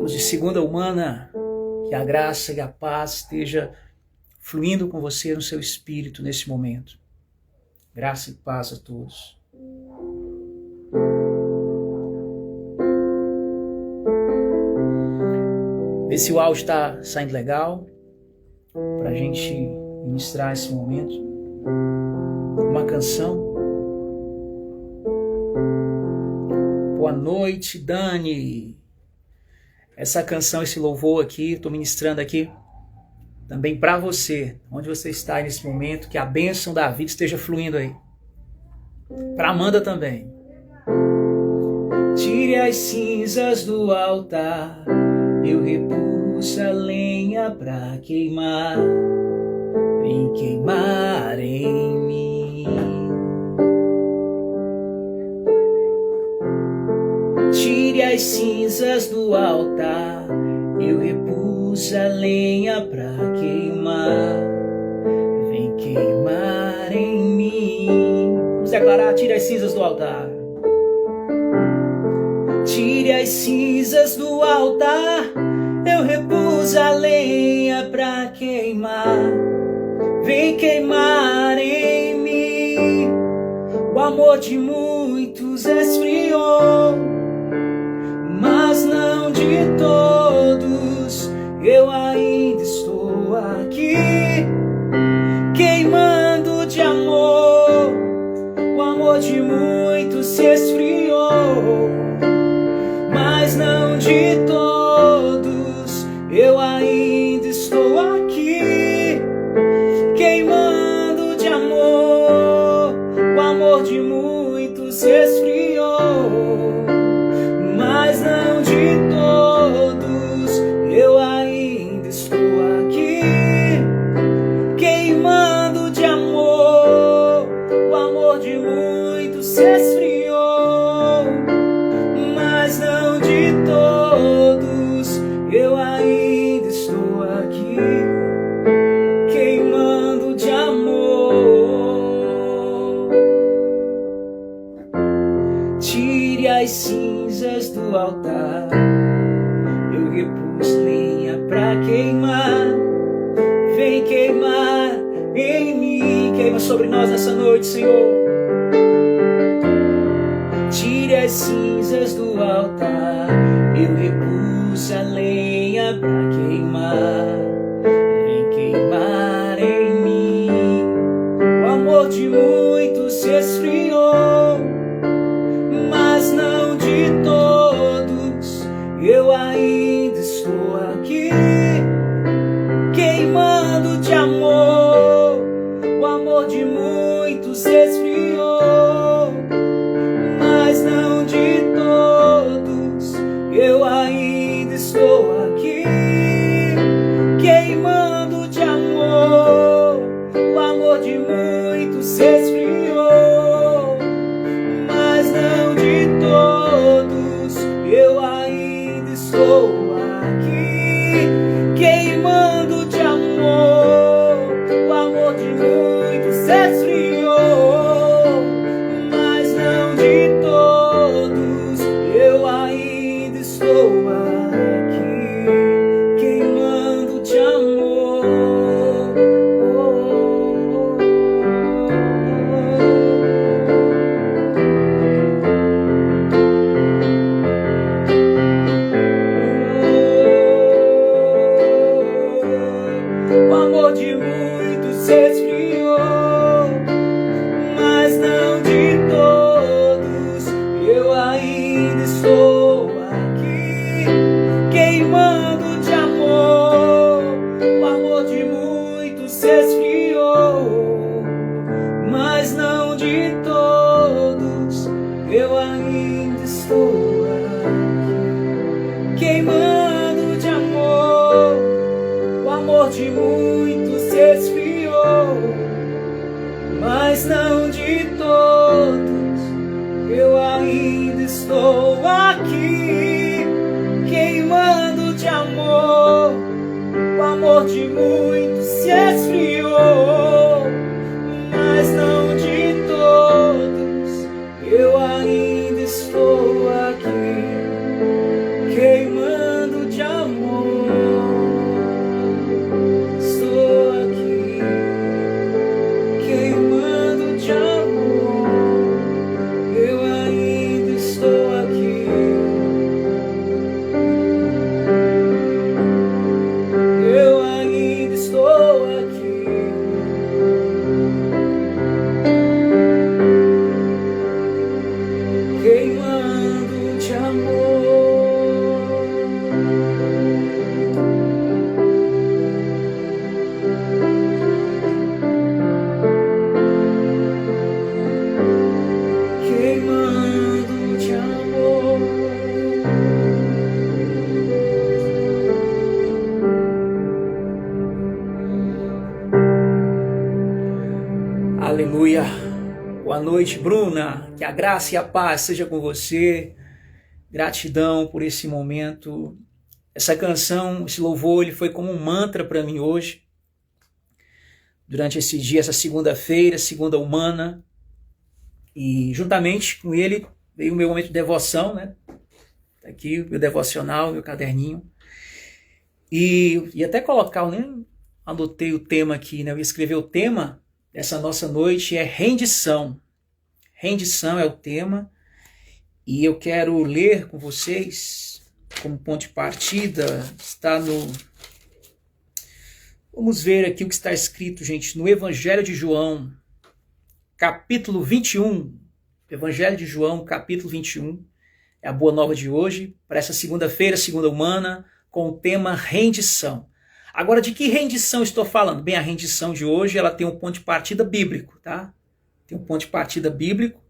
Os de segunda humana, que a graça e a paz esteja fluindo com você no seu espírito nesse momento. Graça e paz a todos. Vê se o áudio está saindo legal para a gente ministrar esse momento. Uma canção. Boa noite, Dani. Essa canção, esse louvor aqui, estou ministrando aqui também para você, onde você está nesse momento, que a bênção da vida esteja fluindo aí. Para Amanda também. Tire as cinzas do altar, eu repus a lenha para queimar, vem queimar em mim. Tire as cinzas do altar, eu repus a lenha pra queimar, vem queimar em mim. Vamos declarar: tire as cinzas do altar. Tire as cinzas do altar, eu repus a lenha pra queimar, vem queimar em mim. O amor de muitos esfriou, mas não de todos. Eu ainda estou aqui, queimando de amor. O amor de muitos se esfriou, mas não de todos. Eu ainda estou aqui, queimando de amor. O amor de muitos se esfriou, mas não de todos. Eu ainda estou aqui, queimando de amor. O amor de muitos se esfriou, mas não de todos. Eu ainda estou aqui, queimando de amor. Tire as cinzas do altar, eu repus lenha pra queimar, vem queimar em mim. Queima sobre nós nessa noite, Senhor. Tire as cinzas do altar, eu repus a lenha pra queimar, vem queimar em mim. O amor de muitos se esfriou, mas não de todos. Eu ainda estou aqui, queimando de amor. O amor de muitos se esfriou, mas não de todos. Eu ainda estou aqui, queimando de amor. O amor de muitos se esfriou, mas não de todos. Eu ainda estou aqui, queimando de amor. O amor de muitos se esfriou, mas não de todos. Eu ainda estou aqui, queimando de amor. O amor de muitos se esfriou, mas não de todos. Eu ainda estou aqui, queimando de amor. O amor de muitos se esfriou, mas não de todos. Eu ainda estou aqui, queimando de amor. O amor de muitos se esfriou, Aleluia. Boa noite, Bruna. Que a graça e a paz seja com você. Gratidão por esse momento. Essa canção, esse louvor, ele foi como um mantra para mim hoje. Durante esse dia, essa segunda-feira, segunda humana. E juntamente com ele veio o meu momento de devoção, né? Tá aqui o meu devocional, meu caderninho. E até colocar, eu nem anotei o tema aqui, né? Eu ia escrever o tema dessa nossa noite, é rendição. Rendição é o tema. E eu quero ler com vocês, como ponto de partida, está no... Vamos ver aqui o que está escrito, gente, no Evangelho de João, capítulo 21. Evangelho de João, capítulo 21. É a boa nova de hoje, para essa segunda-feira, segunda humana, com o tema rendição. Agora, de que rendição estou falando? Bem, a rendição de hoje, ela tem um ponto de partida bíblico, tá? Tem um ponto de partida bíblico.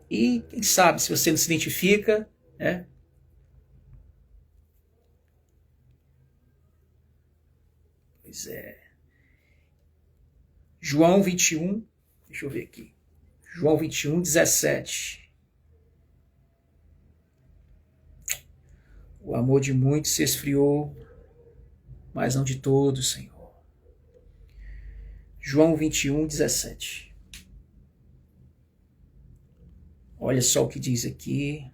E quem sabe, se você não se identifica, né? Pois é. João 21, deixa eu ver aqui. João 21, 17. O amor de muitos se esfriou, mas não de todos, Senhor. João 21, 17. Olha só o que diz aqui.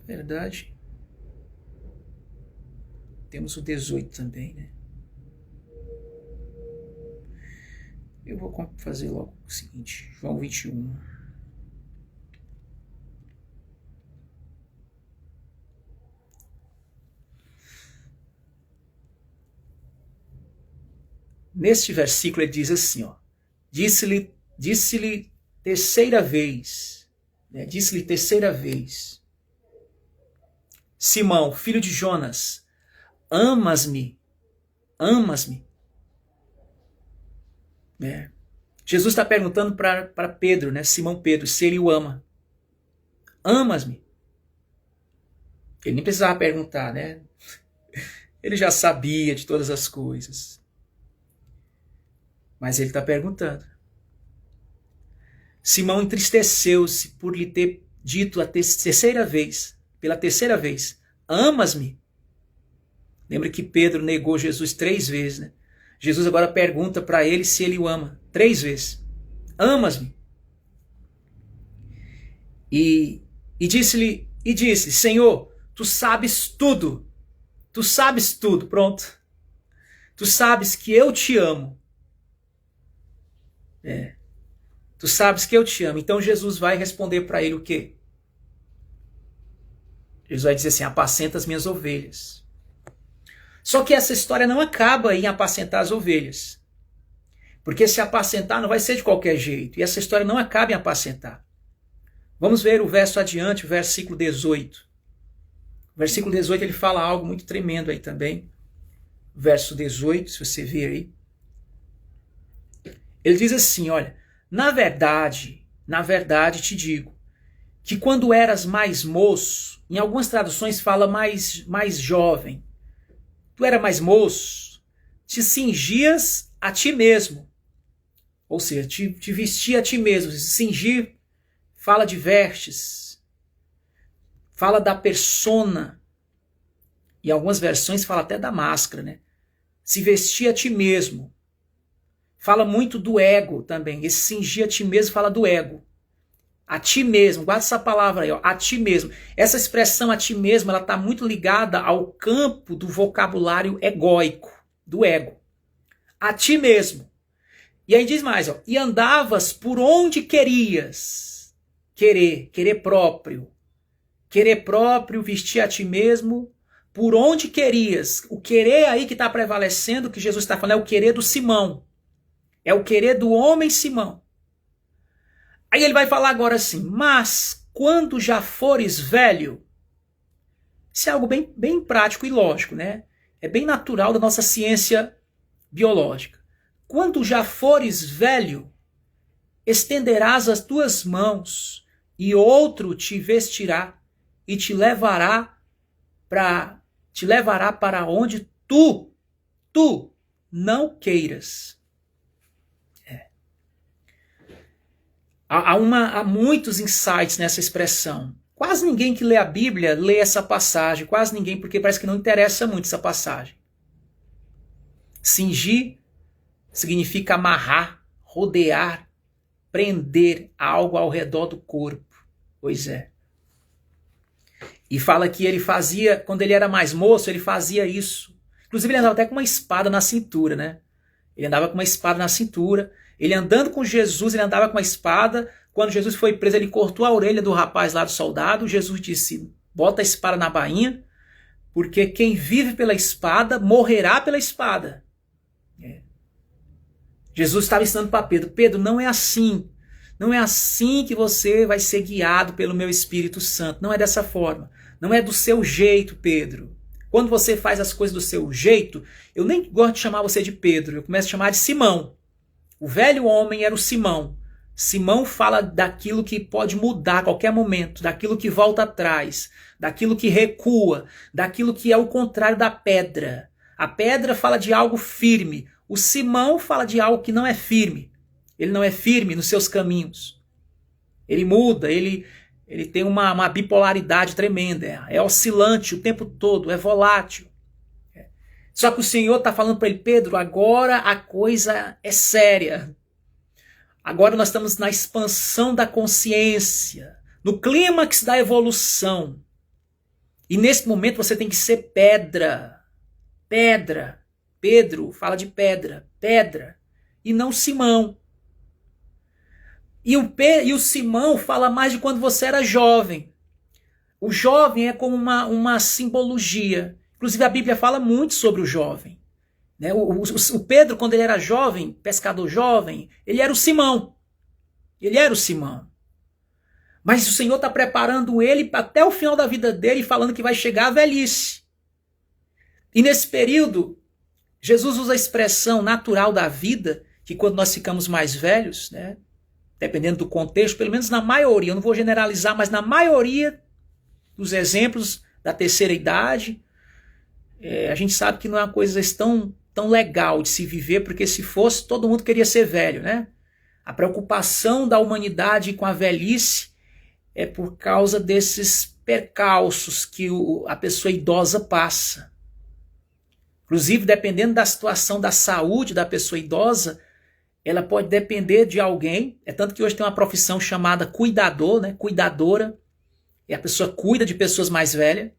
Verdade. Temos o 18 também, né? Eu vou fazer logo o seguinte. João 21. Neste versículo ele diz assim, ó, disse-lhe terceira vez, né, disse-lhe terceira vez, Simão, filho de Jonas, amas-me? Amas-me? É. Jesus está perguntando para Pedro, né, Simão Pedro, se ele o ama. Amas-me? Ele nem precisava perguntar, né? Ele já sabia de todas as coisas. Mas ele está perguntando. Simão entristeceu-se por lhe ter dito a terceira vez, pela terceira vez, amas-me? Lembra que Pedro negou Jesus 3 vezes, né? Jesus agora pergunta para ele se ele o ama. 3 vezes. Amas-me? E disse, Senhor, tu sabes tudo. Tu sabes tudo, pronto. Tu sabes que eu te amo. É. Tu sabes que eu te amo. Então Jesus vai responder para ele o quê? Jesus vai dizer assim, apacenta as minhas ovelhas. Só que essa história não acaba em apacentar as ovelhas. Porque se apacentar não vai ser de qualquer jeito. E essa história não acaba em apacentar. Vamos ver o verso adiante, o versículo 18. O versículo 18 ele fala algo muito tremendo aí também. Verso 18, se você ver aí. Ele diz assim, olha, na verdade te digo, que quando eras mais moço, em algumas traduções fala mais jovem, tu era mais moço, te cingias a ti mesmo, ou seja, te vestia a ti mesmo. Cingir fala de vestes, fala da persona, em algumas versões fala até da máscara, né? Se vestia a ti mesmo. Fala muito do ego também. Esse cingir a ti mesmo fala do ego. A ti mesmo. Guarda essa palavra aí, ó. A ti mesmo. Essa expressão a ti mesmo, ela está muito ligada ao campo do vocabulário egóico, do ego. A ti mesmo. E aí diz mais, ó. E andavas por onde querias. Querer próprio. Querer próprio, vestir a ti mesmo, por onde querias. O querer aí que está prevalecendo, que Jesus está falando, é o querer do Simão. É o querer do homem Simão. Aí ele vai falar agora assim, mas quando já fores velho, isso é algo bem prático e lógico, né? É bem natural da nossa ciência biológica. Quando já fores velho, estenderás as tuas mãos e outro te vestirá e te levará para onde tu tu não queiras. Há muitos insights nessa expressão. Quase ninguém que lê a Bíblia lê essa passagem, quase ninguém, porque parece que não interessa muito essa passagem. Cingir significa amarrar, rodear, prender algo ao redor do corpo. Pois é. E fala que ele fazia, quando ele era mais moço, ele fazia isso. Inclusive ele andava até com uma espada na cintura, né? Ele andava com uma espada na cintura. Ele andando com Jesus, ele andava com uma espada. Quando Jesus foi preso, ele cortou a orelha do rapaz lá do soldado. Jesus disse, bota a espada na bainha, porque quem vive pela espada, morrerá pela espada. Jesus estava ensinando para Pedro, Pedro, não é assim. Não é assim que você vai ser guiado pelo meu Espírito Santo. Não é dessa forma. Não é do seu jeito, Pedro. Quando você faz as coisas do seu jeito, eu nem gosto de chamar você de Pedro, eu começo a chamar de Simão. O velho homem era o Simão. Simão fala daquilo que pode mudar a qualquer momento, daquilo que volta atrás, daquilo que recua, daquilo que é o contrário da pedra. A pedra fala de algo firme. O Simão fala de algo que não é firme. Ele não é firme nos seus caminhos. Ele muda, ele tem uma bipolaridade tremenda. É oscilante o tempo todo, é volátil. Só que o Senhor está falando para ele, Pedro, agora a coisa é séria. Agora nós estamos na expansão da consciência, no clímax da evolução. E nesse momento você tem que ser pedra. Pedra. Pedro fala de pedra. Pedra. E não Simão. E o Simão fala mais de quando você era jovem. O jovem é como uma simbologia. Inclusive a Bíblia fala muito sobre o jovem. Né? O Pedro, quando ele era jovem, pescador jovem, ele era o Simão. Ele era o Simão. Mas o Senhor está preparando ele até o final da vida dele, falando que vai chegar a velhice. E nesse período, Jesus usa a expressão natural da vida, que quando nós ficamos mais velhos, né, dependendo do contexto, pelo menos na maioria, eu não vou generalizar, mas na maioria dos exemplos da terceira idade, a gente sabe que não é uma coisa tão legal de se viver, porque se fosse, todo mundo queria ser velho, né? A preocupação da humanidade com a velhice é por causa desses percalços que a pessoa idosa passa. Inclusive, dependendo da situação da saúde da pessoa idosa, ela pode depender de alguém. É tanto que hoje tem uma profissão chamada cuidador, né? Cuidadora. E a pessoa cuida de pessoas mais velhas.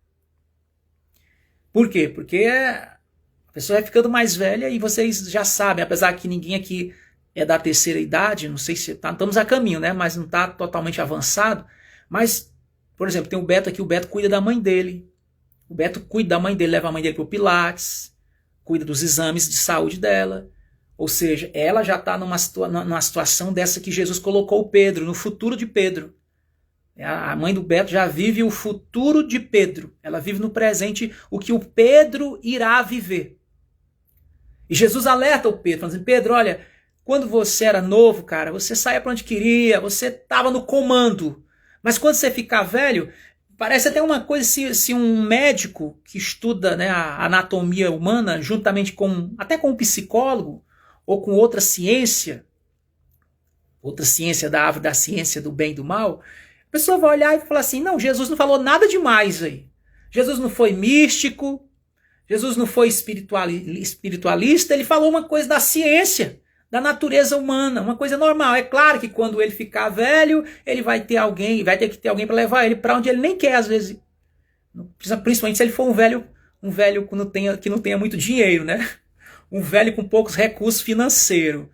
Por quê? Porque a pessoa vai ficando mais velha e vocês já sabem, apesar que ninguém aqui é da terceira idade, não sei se estamos a caminho, né? Mas não está totalmente avançado. Mas, por exemplo, tem o Beto aqui, o Beto cuida da mãe dele. O Beto cuida da mãe dele, leva a mãe dele para o Pilates, cuida dos exames de saúde dela. Ou seja, ela já está numa situação dessa que Jesus colocou o Pedro, no futuro de Pedro. A mãe do Beto já vive o futuro de Pedro. Ela vive no presente o que o Pedro irá viver. E Jesus alerta o Pedro, falando assim, Pedro, olha, quando você era novo, cara, você saía para onde queria, você estava no comando. Mas quando você ficar velho, parece até uma coisa se um médico que estuda, né, a anatomia humana, juntamente até com um psicólogo, ou com outra ciência da árvore da ciência do bem e do mal, a pessoa vai olhar e falar assim, não, Jesus não falou nada demais aí. Jesus não foi místico, Jesus não foi espiritualista, ele falou uma coisa da ciência, da natureza humana, uma coisa normal. É claro que quando ele ficar velho, ele vai ter que ter alguém para levar ele para onde ele nem quer, às vezes. Principalmente se ele for um velho que não tenha muito dinheiro, né? Um velho com poucos recursos financeiros.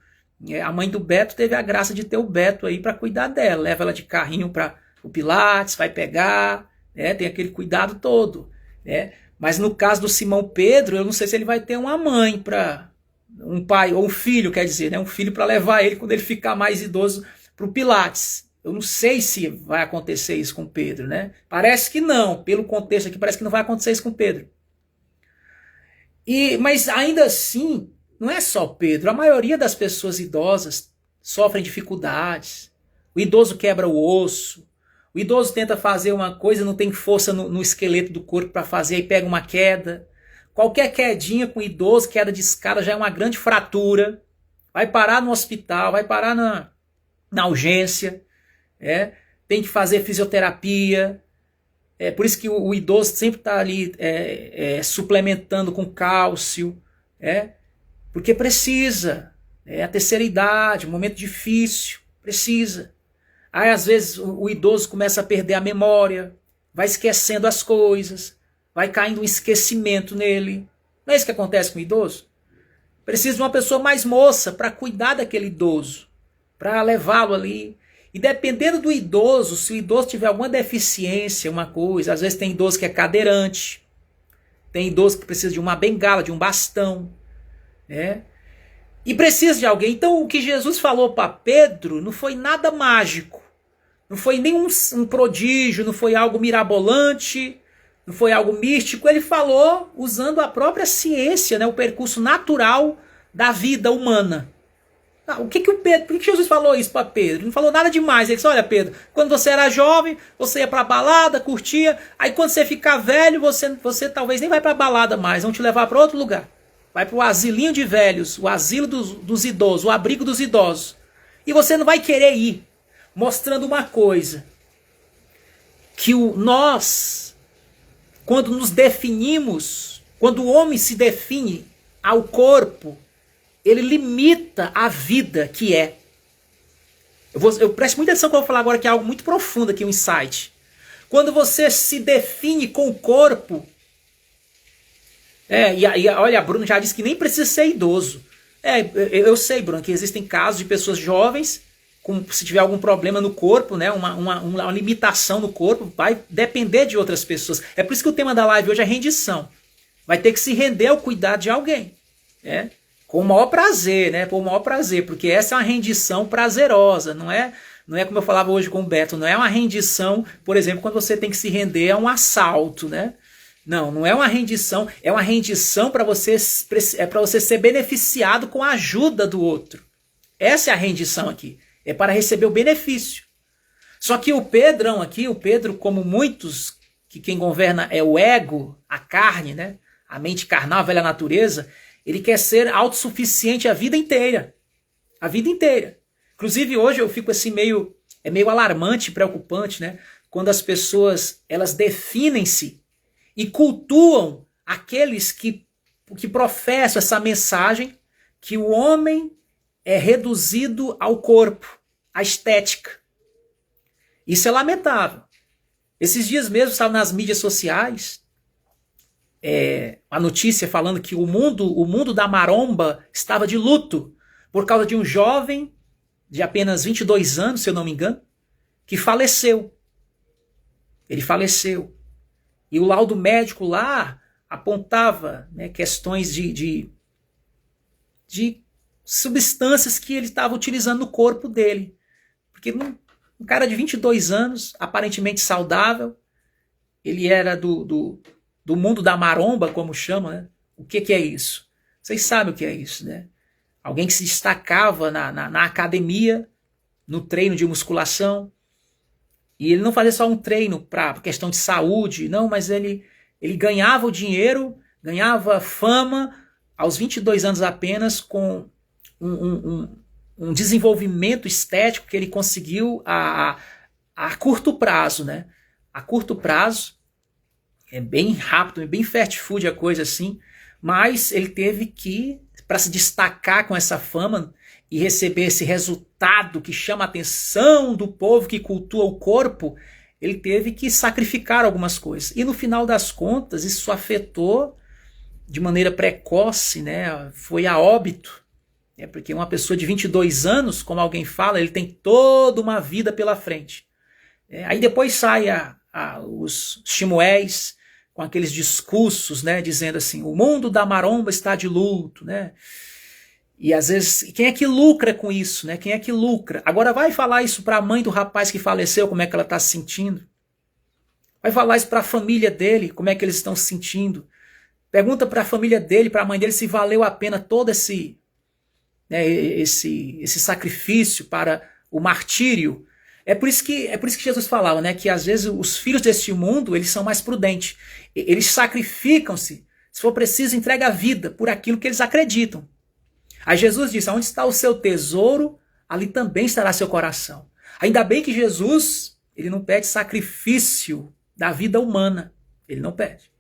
A mãe do Beto teve a graça de ter o Beto aí para cuidar dela. Leva ela de carrinho para o Pilates, vai pegar, né? Tem aquele cuidado todo. Né? Mas no caso do Simão Pedro, eu não sei se ele vai ter uma mãe para um pai, ou um filho, quer dizer, né? Um filho para levar ele quando ele ficar mais idoso para o Pilates. Eu não sei se vai acontecer isso com Pedro, né? Parece que não. Pelo contexto aqui, parece que não vai acontecer isso com Pedro. Mas ainda assim, não é só Pedro. A maioria das pessoas idosas sofrem dificuldades. O idoso quebra o osso. O idoso tenta fazer uma coisa, não tem força no esqueleto do corpo para fazer e pega uma queda. Qualquer quedinha com idoso, queda de escada, já é uma grande fratura. Vai parar no hospital, vai parar na urgência. Tem que fazer fisioterapia. Por isso que o idoso sempre está ali suplementando com cálcio. Porque precisa. É a terceira idade, um momento difícil. Precisa. Aí às vezes o idoso começa a perder a memória, vai esquecendo as coisas, vai caindo um esquecimento nele. Não é isso que acontece com o idoso? Precisa de uma pessoa mais moça para cuidar daquele idoso, para levá-lo ali. E dependendo do idoso, se o idoso tiver alguma deficiência, uma coisa, às vezes tem idoso que é cadeirante, tem idoso que precisa de uma bengala, de um bastão, e precisa de alguém. Então o que Jesus falou para Pedro não foi nada mágico, não foi nenhum um prodígio, não foi algo mirabolante, não foi algo místico. Ele falou usando a própria ciência, o percurso natural da vida humana. Por que Jesus falou isso para Pedro? Ele não falou nada demais. Ele disse: olha, Pedro, quando você era jovem, você ia para balada, curtia, aí quando você ficar velho, você talvez nem vai para balada mais, vão te levar para outro lugar. Vai para o asilinho de velhos, o asilo dos idosos, o abrigo dos idosos. E você não vai querer ir. Mostrando uma coisa, que nós, quando nos definimos, quando o homem se define ao corpo, ele limita a vida que é. Eu presto muita atenção que eu vou falar agora, que é algo muito profundo aqui, um insight. Quando você se define com o corpo, e olha, a Bruno já disse que nem precisa ser idoso. Eu sei, Bruno, que existem casos de pessoas jovens, se tiver algum problema no corpo, uma limitação no corpo, vai depender de outras pessoas. É por isso que o tema da live hoje é rendição. Vai ter que se render ao cuidado de alguém. Com o maior prazer, por maior prazer, porque essa é uma rendição prazerosa, não é como eu falava hoje com o Beto, não é uma rendição, por exemplo, quando você tem que se render a um assalto, Não é uma rendição, é uma rendição para você ser beneficiado com a ajuda do outro. Essa é a rendição aqui. É para receber o benefício. Só que o Pedro, como muitos, que quem governa é o ego, a carne, a mente carnal, a velha natureza, ele quer ser autossuficiente a vida inteira. A vida inteira. Inclusive hoje eu fico assim meio alarmante, preocupante, quando as pessoas, elas definem-se e cultuam aqueles que professam essa mensagem que o homem é reduzido ao corpo, à estética. Isso é lamentável. Esses dias mesmo estava nas mídias sociais a notícia falando que o mundo da maromba estava de luto por causa de um jovem de apenas 22 anos, se eu não me engano, que faleceu. Ele faleceu. E o laudo médico lá apontava questões de substâncias que ele estava utilizando no corpo dele. Porque um cara de 22 anos, aparentemente saudável, ele era do mundo da maromba, como chama. O que é isso? Vocês sabem o que é isso, Alguém que se destacava na academia, no treino de musculação. E ele não fazia só um treino para questão de saúde, não, mas ele ganhava o dinheiro, ganhava fama aos 22 anos apenas, com um desenvolvimento estético que ele conseguiu a curto prazo, A curto prazo, é bem rápido, é bem fast food a coisa assim, mas ele teve que, para se destacar com essa fama e receber esse resultado que chama a atenção do povo que cultua o corpo, ele teve que sacrificar algumas coisas. E no final das contas, isso afetou de maneira precoce, foi a óbito. Porque uma pessoa de 22 anos, como alguém fala, ele tem toda uma vida pela frente. Aí depois sai os chimuéis com aqueles discursos, dizendo assim, o mundo da maromba está de luto, E às vezes, quem é que lucra com isso, Quem é que lucra? Agora vai falar isso para a mãe do rapaz que faleceu, como é que ela está se sentindo? Vai falar isso para a família dele, como é que eles estão se sentindo? Pergunta para a família dele, para a mãe dele, se valeu a pena todo esse sacrifício para o martírio. É por isso que Jesus falava, que às vezes os filhos deste mundo, eles são mais prudentes. Eles sacrificam-se Se for preciso, entregue a vida por aquilo que eles acreditam. Aí Jesus disse, onde está o seu tesouro, ali também estará seu coração. Ainda bem que Jesus, ele não pede sacrifício da vida humana. Ele não pede.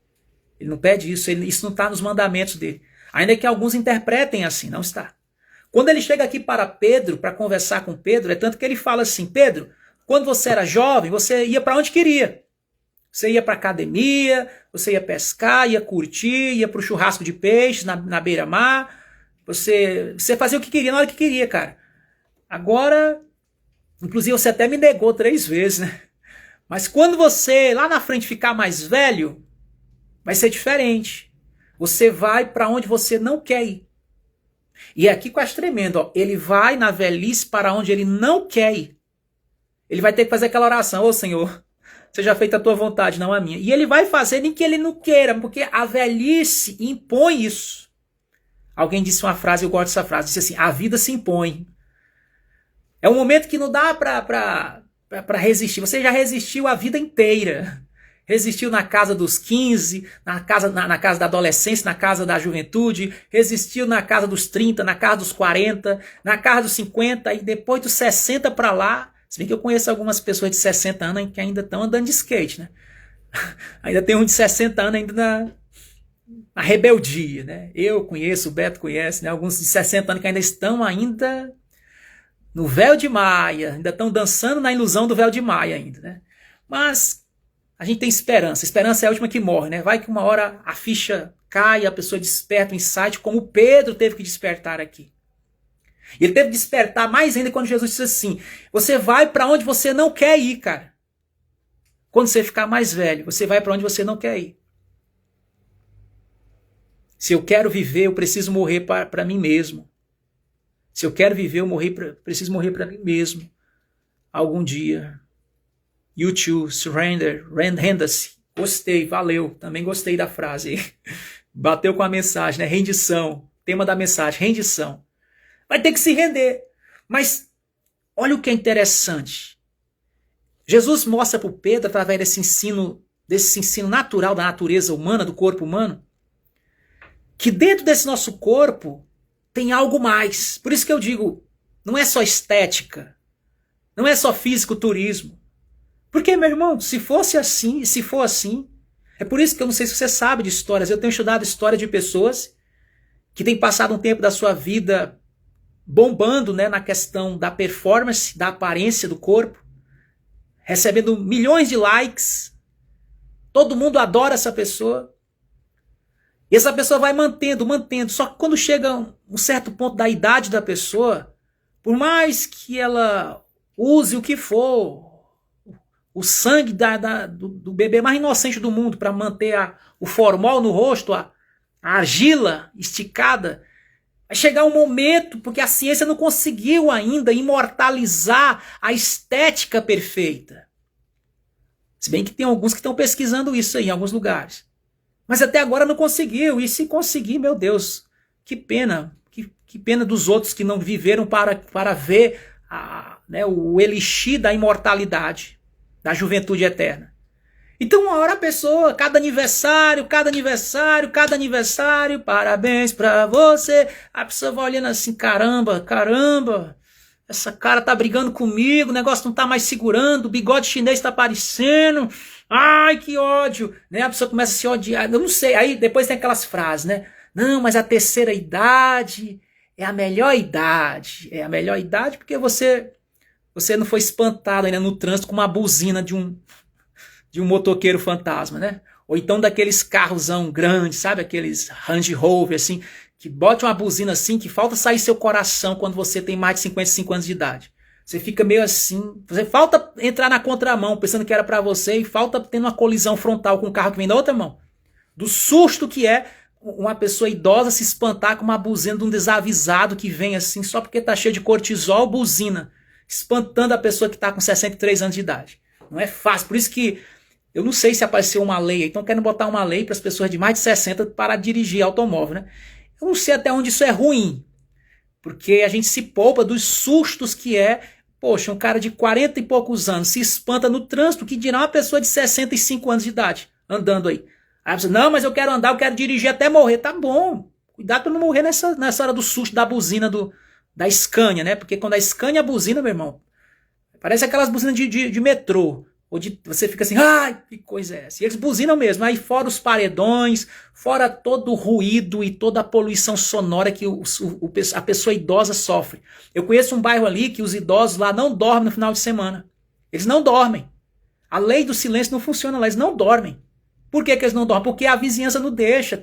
Ele não pede isso, isso não está nos mandamentos dele. Ainda que alguns interpretem assim, não está. Quando ele chega aqui para Pedro, para conversar com Pedro, é tanto que ele fala assim, Pedro, quando você era jovem, você ia para onde queria. Você ia para academia, você ia pescar, ia curtir, ia para o churrasco de peixe na beira-mar. Você fazia o que queria na hora que queria, cara. Agora, inclusive você até me negou 3 vezes, né? Mas quando você lá na frente ficar mais velho, vai ser diferente. Você vai para onde você não quer ir. E é aqui que eu acho tremendo, ó. Ele vai na velhice para onde ele não quer ir. Ele vai ter que fazer aquela oração, ô Senhor, seja feita a tua vontade, não a minha. E ele vai fazer nem que ele não queira, porque a velhice impõe isso. Alguém disse uma frase, eu gosto dessa frase, disse assim, a vida se impõe. É um momento que não dá para resistir. Você já resistiu a vida inteira. Resistiu na casa dos 15, na casa da adolescência, na casa da juventude, resistiu na casa dos 30, na casa dos 40, na casa dos 50 e depois dos 60 para lá. Se bem que eu conheço algumas pessoas de 60 anos que ainda estão andando de skate, né? Ainda tem um de 60 anos ainda na rebeldia, né? Eu conheço, o Beto conhece, né? Alguns de 60 anos que ainda estão ainda no véu de Maia, ainda estão dançando na ilusão do véu de Maia ainda, né? Mas a gente tem esperança. Esperança é a última que morre, né? Vai que uma hora a ficha cai, a pessoa desperta um insight, como Pedro teve que despertar aqui. E ele teve que despertar mais ainda quando Jesus disse assim, você vai para onde você não quer ir, cara. Quando você ficar mais velho, você vai para onde você não quer ir. Se eu quero viver, eu preciso morrer para mim mesmo. Se eu quero viver, preciso morrer para mim mesmo. Algum dia. You too, surrender, renda-se. Gostei, valeu. Também gostei da frase. Bateu com a mensagem, né? Rendição. Tema da mensagem, rendição. Vai ter que se render. Mas olha o que é interessante. Jesus mostra para o Pedro, através desse ensino natural da natureza humana, do corpo humano, que dentro desse nosso corpo tem algo mais. Por isso que eu digo, não é só estética, não é só fisiculturismo. Porque, meu irmão, se fosse assim, se for assim, é por isso que eu não sei se você sabe de histórias, eu tenho estudado história de pessoas que têm passado um tempo da sua vida bombando, né, na questão da performance, da aparência do corpo, recebendo milhões de likes, todo mundo adora essa pessoa, e essa pessoa vai mantendo, só que quando chega um certo ponto da idade da pessoa, por mais que ela use o que for, o sangue do bebê mais inocente do mundo para manter o formol no rosto, a argila esticada, vai chegar um momento, porque a ciência não conseguiu ainda imortalizar a estética perfeita. Se bem que tem alguns que estão pesquisando isso aí em alguns lugares. Mas até agora não conseguiu. E se conseguir, meu Deus, que pena. Que pena dos outros que não viveram para ver o elixir da imortalidade, da juventude eterna. Então uma hora a pessoa, cada aniversário, parabéns pra você. A pessoa vai olhando assim, caramba, essa cara tá brigando comigo, o negócio não tá mais segurando, o bigode chinês tá aparecendo, ai que ódio, né? A pessoa começa a se odiar, eu não sei, aí depois tem aquelas frases, né? Não, mas a terceira idade é a melhor idade, porque você não foi espantado ainda no trânsito com uma buzina de um motoqueiro fantasma, né? Ou então daqueles carrosão grandes, sabe? Aqueles Range Rover, assim, que bote uma buzina assim, que falta sair seu coração quando você tem mais de 55 anos de idade. Você fica meio assim, você falta entrar na contramão, pensando que era pra você, e falta tendo uma colisão frontal com o carro que vem da outra mão. Do susto que é uma pessoa idosa se espantar com uma buzina de um desavisado que vem assim, só porque tá cheio de cortisol, buzina, espantando a pessoa que tá com 63 anos de idade. Não é fácil, por isso que eu não sei se apareceu uma lei, então querem botar uma lei para as pessoas de mais de 60 para dirigir automóvel, né? Eu não sei até onde isso é ruim, porque a gente se poupa dos sustos que é, poxa, um cara de 40 e poucos anos se espanta no trânsito, que dirá uma pessoa de 65 anos de idade, andando aí. Aí você, não, mas eu quero andar, eu quero dirigir até morrer. Tá bom. Cuidado pra não morrer nessa hora do susto da buzina da Scania, né? Porque quando a Scania buzina, meu irmão, parece aquelas buzinas de metrô. Você fica assim, ai, que coisa é essa? E eles buzinam mesmo. Aí fora os paredões, fora todo o ruído e toda a poluição sonora que a pessoa idosa sofre. Eu conheço um bairro ali que os idosos lá não dormem no final de semana. Eles não dormem. A lei do silêncio não funciona lá, eles não dormem. Por que eles não dormem? Porque a vizinhança não deixa.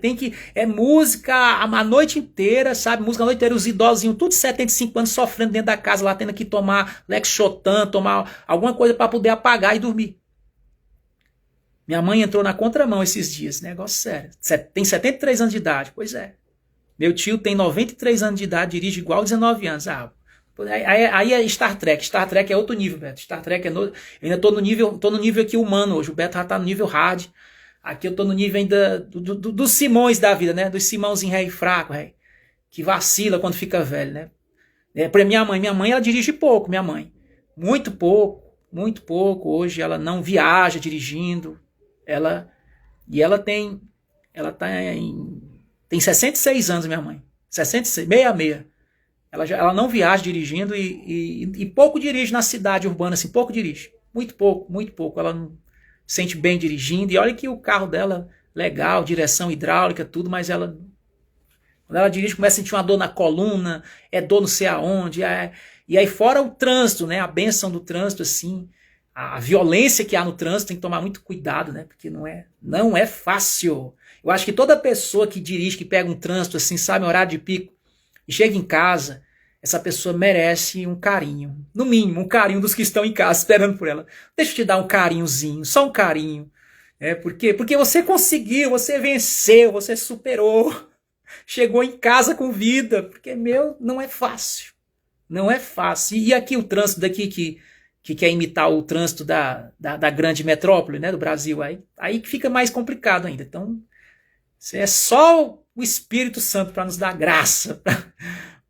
É música a noite inteira, sabe? Música a noite inteira. Os idosinhos, tudo de 75 anos, sofrendo dentro da casa lá, tendo que tomar Lexotan, tomar alguma coisa para poder apagar e dormir. Minha mãe entrou na contramão esses dias. Negócio sério. Tem 73 anos de idade. Pois é. Meu tio tem 93 anos de idade, dirige igual 19 anos. Aí é Star Trek. Star Trek é outro nível, Beto. Star Trek é eu ainda tô no nível aqui humano hoje. O Beto já tá no nível hard. Aqui eu tô no nível ainda dos Simões da vida, né? Dos Simãozinho rei fraco, rei. Que vacila quando fica velho, né? Pra minha mãe ela dirige pouco, minha mãe. Muito pouco, muito pouco. Hoje ela não viaja dirigindo. Ela tem 66 anos, minha mãe. 66, 66. Ela não viaja dirigindo e pouco dirige na cidade urbana, assim, pouco dirige. Muito pouco, muito pouco. Ela não sente bem dirigindo, e olha que o carro dela, legal, direção hidráulica, tudo, mas quando ela dirige, começa a sentir uma dor na coluna, dor não sei aonde, e aí fora o trânsito, né, a bênção do trânsito, assim, a violência que há no trânsito, tem que tomar muito cuidado, né, porque não é fácil. Eu acho que toda pessoa que dirige, que pega um trânsito assim, sabe, horário de pico, e chega em casa, essa pessoa merece um carinho. No mínimo, um carinho dos que estão em casa esperando por ela. Deixa eu te dar um carinhozinho, só um carinho. Por quê? Porque você conseguiu, você venceu, você superou. Chegou em casa com vida. Porque, não é fácil. Não é fácil. E aqui o trânsito daqui que quer imitar o trânsito da grande metrópole, né, do Brasil, aí que fica mais complicado ainda. Então, é só o Espírito Santo para nos dar graça,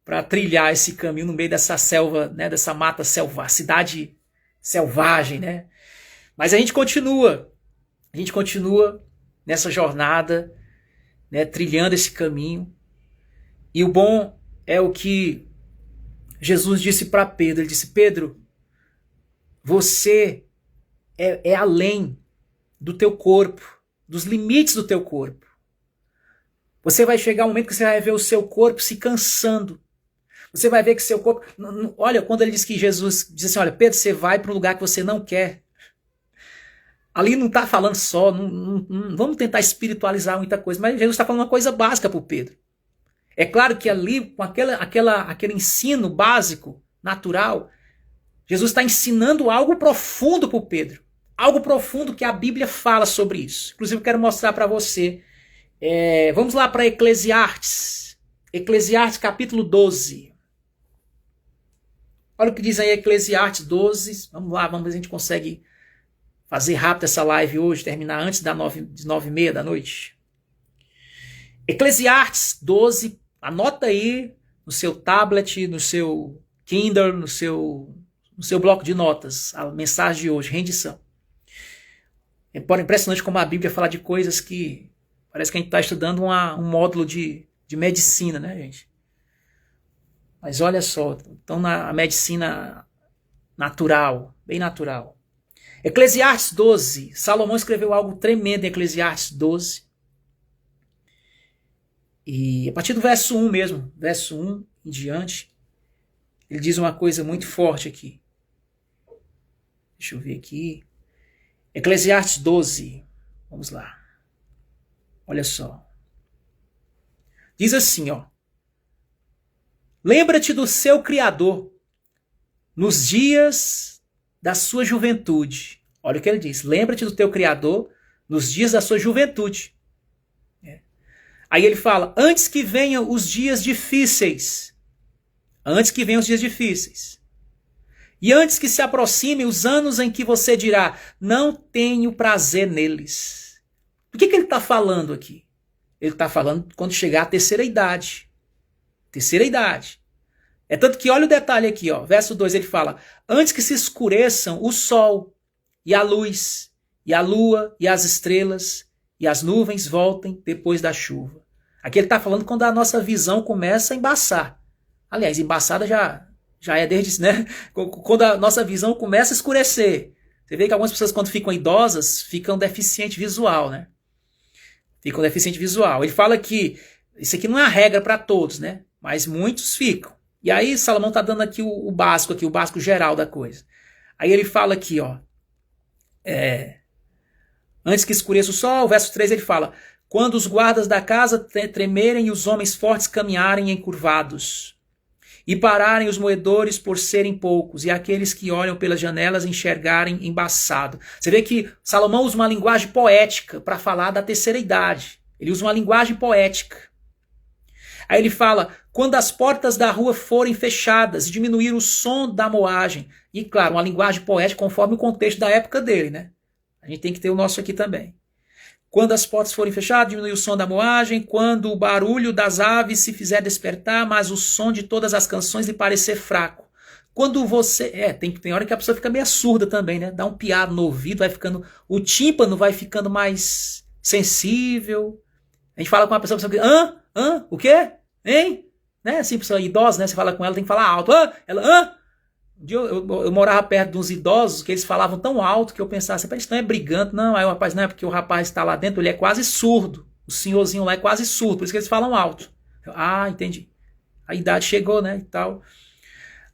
para trilhar esse caminho no meio dessa selva, né, dessa mata selvagem, cidade selvagem, né? Mas a gente continua nessa jornada, né, trilhando esse caminho. E o bom é o que Jesus disse para Pedro. Ele disse: Pedro, você é além do teu corpo, dos limites do teu corpo. Você vai chegar um momento que você vai ver o seu corpo se cansando. Você vai ver que seu corpo... Olha, quando ele diz que Jesus diz assim, olha, Pedro, você vai para um lugar que você não quer. Ali não está falando só, não vamos tentar espiritualizar muita coisa, mas Jesus está falando uma coisa básica para o Pedro. É claro que ali, com aquele ensino básico, natural, Jesus está ensinando algo profundo para o Pedro. Algo profundo que a Bíblia fala sobre isso. Inclusive, eu quero mostrar para você. Vamos lá para Eclesiastes. Eclesiastes capítulo 12. Olha o que diz aí Eclesiastes 12. Vamos lá, vamos ver se a gente consegue fazer rápido essa live hoje, terminar antes das 9h30 da noite. Eclesiastes 12, anota aí no seu tablet, no seu Kindle, no seu bloco de notas, a mensagem de hoje, rendição. É impressionante como a Bíblia fala de coisas que parece que a gente está estudando um módulo de medicina, né, gente? Mas olha só, então na medicina natural, bem natural. Eclesiastes 12, Salomão escreveu algo tremendo em Eclesiastes 12. E a partir do verso 1 mesmo, verso 1 em diante, ele diz uma coisa muito forte aqui. Deixa eu ver aqui. Eclesiastes 12, vamos lá. Olha só. Diz assim, ó. Lembra-te do seu Criador nos dias da sua juventude. Olha o que ele diz. Lembra-te do teu Criador nos dias da sua juventude. Aí ele fala, antes que venham os dias difíceis. Antes que venham os dias difíceis. E antes que se aproximem os anos em que você dirá, não tenho prazer neles. O que ele está falando aqui? Ele está falando quando chegar a terceira idade. Terceira idade. É tanto que olha o detalhe aqui, ó, verso 2, ele fala, antes que se escureçam o sol e a luz, e a lua e as estrelas, e as nuvens voltem depois da chuva. Aqui ele está falando quando a nossa visão começa a embaçar. Aliás, embaçada já é desde, né? Quando a nossa visão começa a escurecer. Você vê que algumas pessoas, quando ficam idosas, ficam deficiente visual, né? Ficam deficiente visual. Ele fala que isso aqui não é a regra para todos, né? Mas muitos ficam. E aí Salomão está dando aqui o básico geral da coisa. Aí ele fala aqui, ó. Antes que escureça o sol, o verso 3 ele fala: quando os guardas da casa tremerem e os homens fortes caminharem encurvados, e pararem os moedores por serem poucos, e aqueles que olham pelas janelas enxergarem embaçado. Você vê que Salomão usa uma linguagem poética para falar da terceira idade. Ele usa uma linguagem poética. Aí ele fala: quando as portas da rua forem fechadas e diminuir o som da moagem. E claro, uma linguagem poética conforme o contexto da época dele, né? A gente tem que ter o nosso aqui também. Quando as portas forem fechadas, diminui o som da moagem, quando o barulho das aves se fizer despertar, mas o som de todas as canções lhe parecer fraco. Quando você... tem hora que a pessoa fica meio surda também, né? Dá um piado no ouvido, vai ficando... O tímpano vai ficando mais sensível. A gente fala com uma pessoa que... O quê? Hein? Né? Assim, pessoa idosa, né? Você fala com ela, tem que falar alto. Ela... Um dia eu morava perto de uns idosos que eles falavam tão alto que eu pensava assim, isso não é brigando, não. Aí o rapaz, não é porque o rapaz está lá dentro, ele é quase surdo. O senhorzinho lá é quase surdo, por isso que eles falam alto. Entendi. A idade chegou, né, e tal.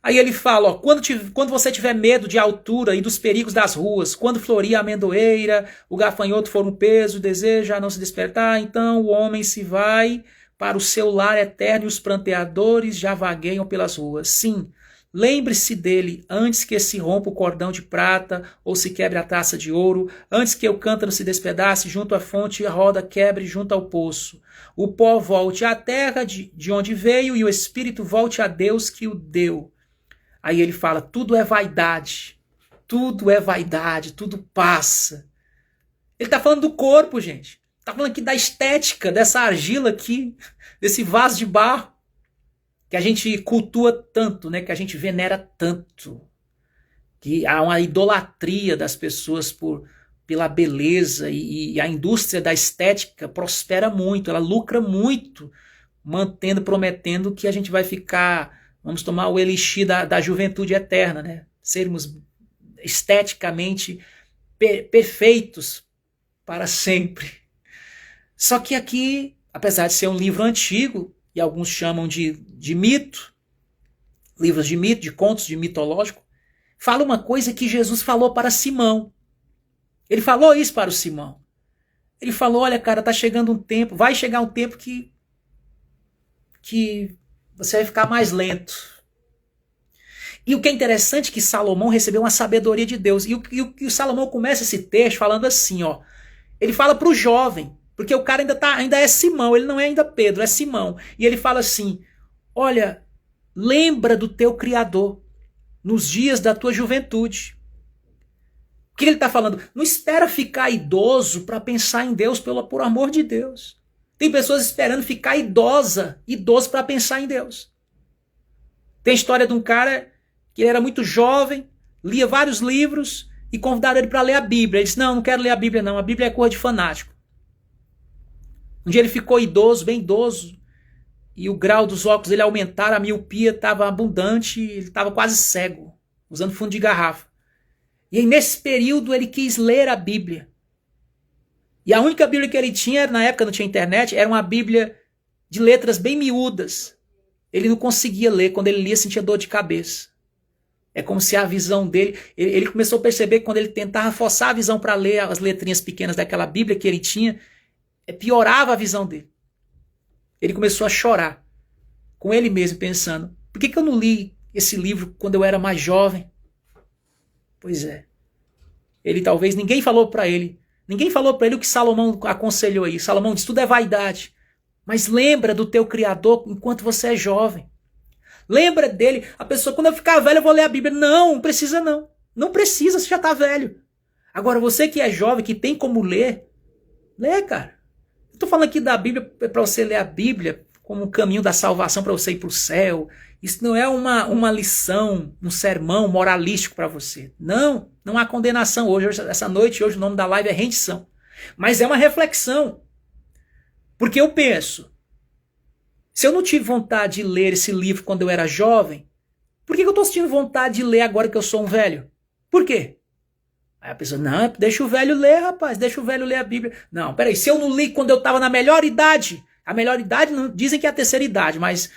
Aí ele fala, ó, quando você tiver medo de altura e dos perigos das ruas, quando florir a amendoeira, o gafanhoto for um peso, deseja não se despertar, então o homem se vai para o seu lar eterno e os pranteadores já vagueiam pelas ruas. Sim, lembre-se dele antes que se rompa o cordão de prata ou se quebre a taça de ouro, antes que o cântaro se despedace junto à fonte e a roda quebre junto ao poço. O pó volte à terra de onde veio e o espírito volte a Deus que o deu. Aí ele fala, tudo é vaidade, tudo passa. Ele está falando do corpo, gente. Está falando aqui da estética, dessa argila aqui, desse vaso de barro, que a gente cultua tanto, né? Que a gente venera tanto. Que há uma idolatria das pessoas pela beleza e a indústria da estética prospera muito, ela lucra muito, prometendo que a gente vai ficar, vamos tomar o elixir da juventude eterna, né? Sermos esteticamente perfeitos para sempre. Só que aqui, apesar de ser um livro antigo, e alguns chamam de mito, livros de mito, de contos, de mitológico, fala uma coisa que Jesus falou para Simão. Ele falou isso para o Simão. Ele falou, olha cara, tá chegando um tempo, vai chegar um tempo que você vai ficar mais lento. E o que é interessante é que Salomão recebeu uma sabedoria de Deus. E o Salomão começa esse texto falando assim, ó. Ele fala para o jovem, porque o cara ainda é Simão, ele não é ainda Pedro, é Simão. E ele fala assim, olha, lembra do teu Criador nos dias da tua juventude. O que ele está falando? Não espera ficar idoso para pensar em Deus, por amor de Deus. Tem pessoas esperando ficar idoso para pensar em Deus. Tem a história de um cara que ele era muito jovem, lia vários livros e convidaram ele para ler a Bíblia. Ele disse, não quero ler a Bíblia não, a Bíblia é coisa de fanático. Um dia ele ficou idoso, bem idoso, e o grau dos óculos dele aumentaram, a miopia estava abundante, ele estava quase cego, usando fundo de garrafa. E aí, nesse período ele quis ler a Bíblia. E a única Bíblia que ele tinha, na época não tinha internet, era uma Bíblia de letras bem miúdas. Ele não conseguia ler, quando ele lia sentia dor de cabeça. É como se a visão dele... Ele começou a perceber que quando ele tentava forçar a visão para ler as letrinhas pequenas daquela Bíblia que ele tinha, piorava a visão dele. Ele começou a chorar com ele mesmo, pensando, por que eu não li esse livro quando eu era mais jovem? Pois é. Ninguém falou para ele o que Salomão aconselhou aí. Salomão disse, tudo é vaidade. Mas lembra do teu Criador enquanto você é jovem. Lembra dele. A pessoa, quando eu ficar velho, eu vou ler a Bíblia. Não precisa não. Não precisa, você já está velho. Agora, você que é jovem, que tem como ler, lê, cara. Eu estou falando aqui da Bíblia para você ler a Bíblia como um caminho da salvação para você ir para o céu. Isso não é uma lição, um sermão moralístico para você. Não há condenação hoje. Essa noite, hoje o nome da live é rendição. Mas é uma reflexão. Porque eu penso, se eu não tive vontade de ler esse livro quando eu era jovem, por que eu estou sentindo vontade de ler agora que eu sou um velho? Por quê? Aí a pessoa, não, deixa o velho ler, rapaz, deixa o velho ler a Bíblia. Não, peraí, se eu não li quando eu estava na melhor idade, a melhor idade não dizem que é a terceira idade, mas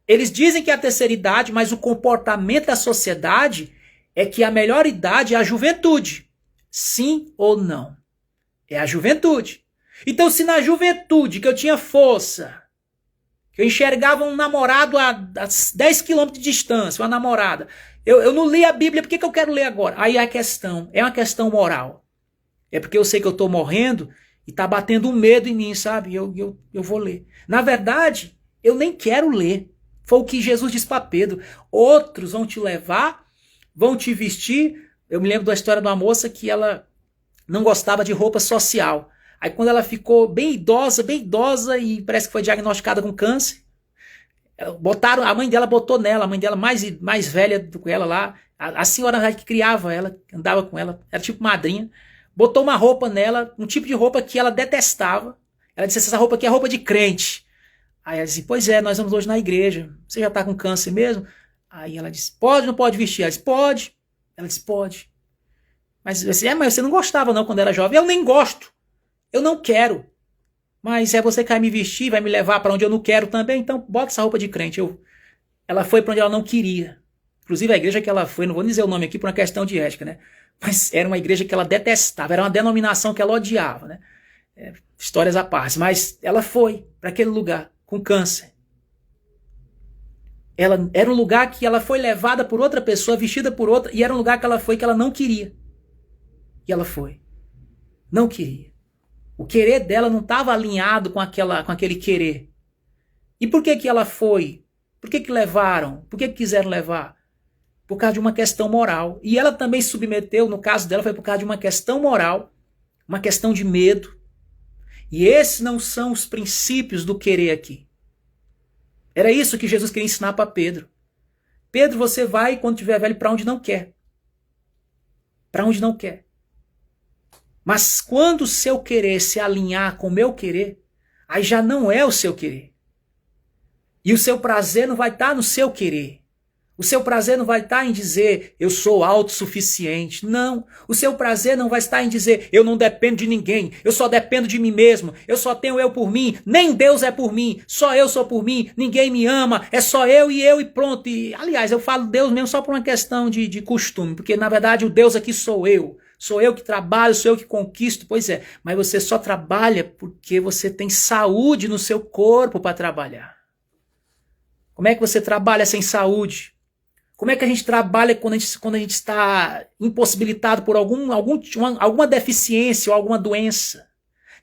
eles dizem que é a terceira idade, mas o comportamento da sociedade é que a melhor idade é a juventude. Sim ou não? É a juventude. Então, se na juventude que eu tinha força, que eu enxergava um namorado a 10 quilômetros de distância, uma namorada, eu não li a Bíblia, por que eu quero ler agora? Aí a questão, é uma questão moral. É porque eu sei que eu estou morrendo e está batendo um medo em mim, sabe? Eu vou ler. Na verdade, eu nem quero ler. Foi o que Jesus disse para Pedro. Outros vão te levar, vão te vestir. Eu me lembro da história de uma moça que ela não gostava de roupa social. Aí quando ela ficou bem idosa e parece que foi diagnosticada com câncer, botaram, a mãe dela botou nela, a mãe dela mais velha do que ela lá, a senhora que criava ela, andava com ela, era tipo madrinha, botou uma roupa nela, um tipo de roupa que ela detestava. Ela disse, essa roupa aqui é roupa de crente. Aí ela disse, pois é, nós vamos hoje na igreja, você já está com câncer mesmo? Aí ela disse, pode ou não pode vestir? Ela disse, pode. Ela disse, pode. Mas eu disse, mas você não gostava não quando era jovem. Eu nem gosto, eu não quero. Mas é você que vai me vestir, vai me levar para onde eu não quero também, então bota essa roupa de crente. Ela foi para onde ela não queria. Inclusive a igreja que ela foi, não vou dizer o nome aqui por uma questão de ética, né? Mas era uma igreja que ela detestava, era uma denominação que ela odiava, né? Histórias à parte. Mas ela foi para aquele lugar com câncer. Ela era um lugar que ela foi levada por outra pessoa, vestida por outra, e era um lugar que ela foi que ela não queria. E ela foi. Não queria. O querer dela não estava alinhado com aquele querer. E por que ela foi? Por que levaram? Por que quiseram levar? Por causa de uma questão moral. E ela também se submeteu, no caso dela, foi por causa de uma questão moral, uma questão de medo. E esses não são os princípios do querer aqui. Era isso que Jesus queria ensinar para Pedro. Pedro, você vai, quando tiver velho, para onde não quer. Para onde não quer. Mas quando o seu querer se alinhar com o meu querer, aí já não é o seu querer. E o seu prazer não vai estar no seu querer. O seu prazer não vai estar em dizer, eu sou autossuficiente. Não. O seu prazer não vai estar em dizer, eu não dependo de ninguém, eu só dependo de mim mesmo, eu só tenho eu por mim, nem Deus é por mim, só eu sou por mim, ninguém me ama, é só eu e pronto. E, aliás, eu falo Deus mesmo só por uma questão de costume, porque na verdade o Deus aqui sou eu. Sou eu que trabalho, sou eu que conquisto. Pois é, mas você só trabalha porque você tem saúde no seu corpo para trabalhar. Como é que você trabalha sem saúde? Como é que a gente trabalha quando a gente está impossibilitado por alguma deficiência ou alguma doença?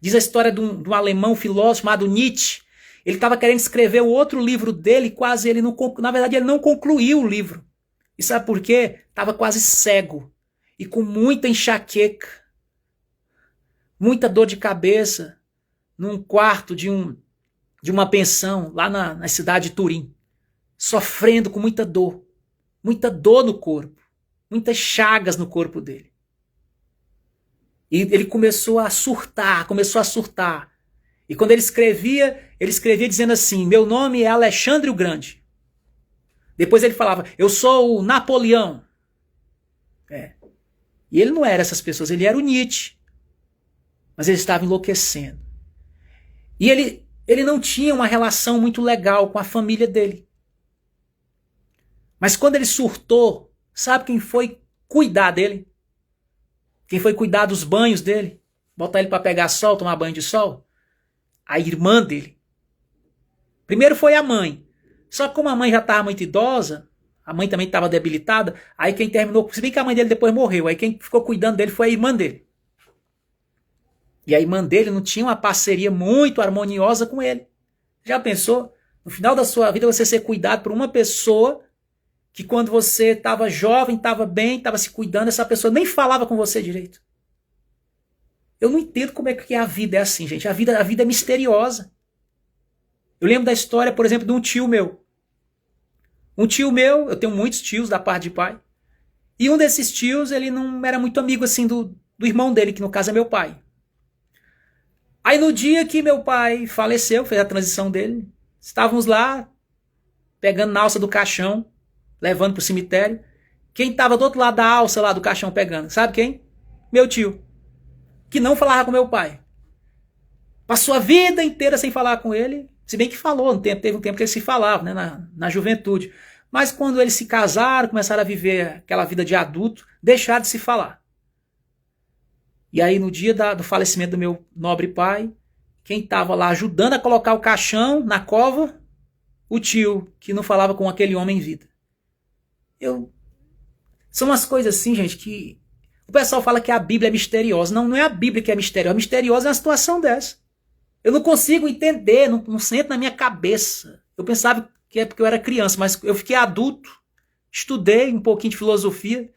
Diz a história de um alemão filósofo chamado Nietzsche. Ele estava querendo escrever o outro livro dele, quase ele não, na verdade ele não concluiu o livro. E sabe por quê? Estava quase cego. E com muita enxaqueca, muita dor de cabeça, num quarto de uma pensão, lá na cidade de Turim, sofrendo com muita dor no corpo, muitas chagas no corpo dele. E ele começou a surtar. E quando ele escrevia dizendo assim, meu nome é Alexandre o Grande. Depois ele falava, eu sou o Napoleão. E ele não era essas pessoas, ele era o Nietzsche. Mas ele estava enlouquecendo. E ele não tinha uma relação muito legal com a família dele. Mas quando ele surtou, sabe quem foi cuidar dele? Quem foi cuidar dos banhos dele? Botar ele para pegar sol, tomar banho de sol? A irmã dele. Primeiro foi a mãe. Só que como a mãe já estava muito idosa, a mãe também estava debilitada, aí quem terminou, se bem que a mãe dele depois morreu, aí quem ficou cuidando dele foi a irmã dele. E a irmã dele não tinha uma parceria muito harmoniosa com ele. Já pensou? No final da sua vida você ser cuidado por uma pessoa que quando você estava jovem, estava bem, estava se cuidando, essa pessoa nem falava com você direito. Eu não entendo como é que a vida é assim, gente. A vida é misteriosa. Eu lembro da história, por exemplo, de um tio meu. Um tio meu, eu tenho muitos tios da parte de pai, e um desses tios, ele não era muito amigo assim do irmão dele, que no caso é meu pai. Aí no dia que meu pai faleceu, fez a transição dele, estávamos lá, pegando na alça do caixão, levando para o cemitério. Quem estava do outro lado da alça lá do caixão pegando, sabe quem? Meu tio, que não falava com meu pai. Passou a vida inteira sem falar com ele, se bem que falou, teve um tempo que eles se falavam, né, na juventude. Mas quando eles se casaram, começaram a viver aquela vida de adulto, deixaram de se falar. E aí no dia do falecimento do meu nobre pai, quem estava lá ajudando a colocar o caixão na cova, o tio, que não falava com aquele homem em vida. São umas coisas assim, gente, que o pessoal fala que a Bíblia é misteriosa. Não, não é a Bíblia que é misteriosa. Misteriosa é uma situação dessa. Eu não consigo entender, não entra na minha cabeça. Eu pensava que é porque eu era criança, mas eu fiquei adulto, estudei um pouquinho de filosofia,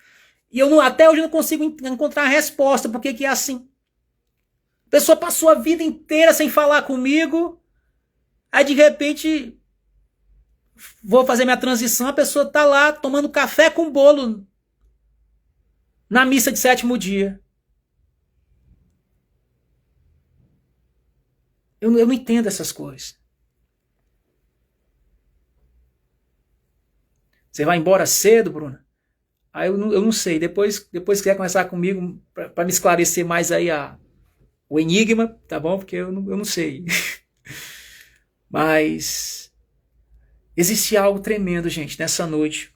e até hoje eu não consigo encontrar a resposta por que é assim. A pessoa passou a vida inteira sem falar comigo, aí de repente vou fazer minha transição, a pessoa está lá tomando café com bolo na missa de 7º dia. Eu não entendo essas coisas. Você vai embora cedo, Bruna? Aí eu não sei. Depois quiser conversar comigo para me esclarecer mais aí o enigma, tá bom? Porque eu não sei. Mas existe algo tremendo, gente, nessa noite.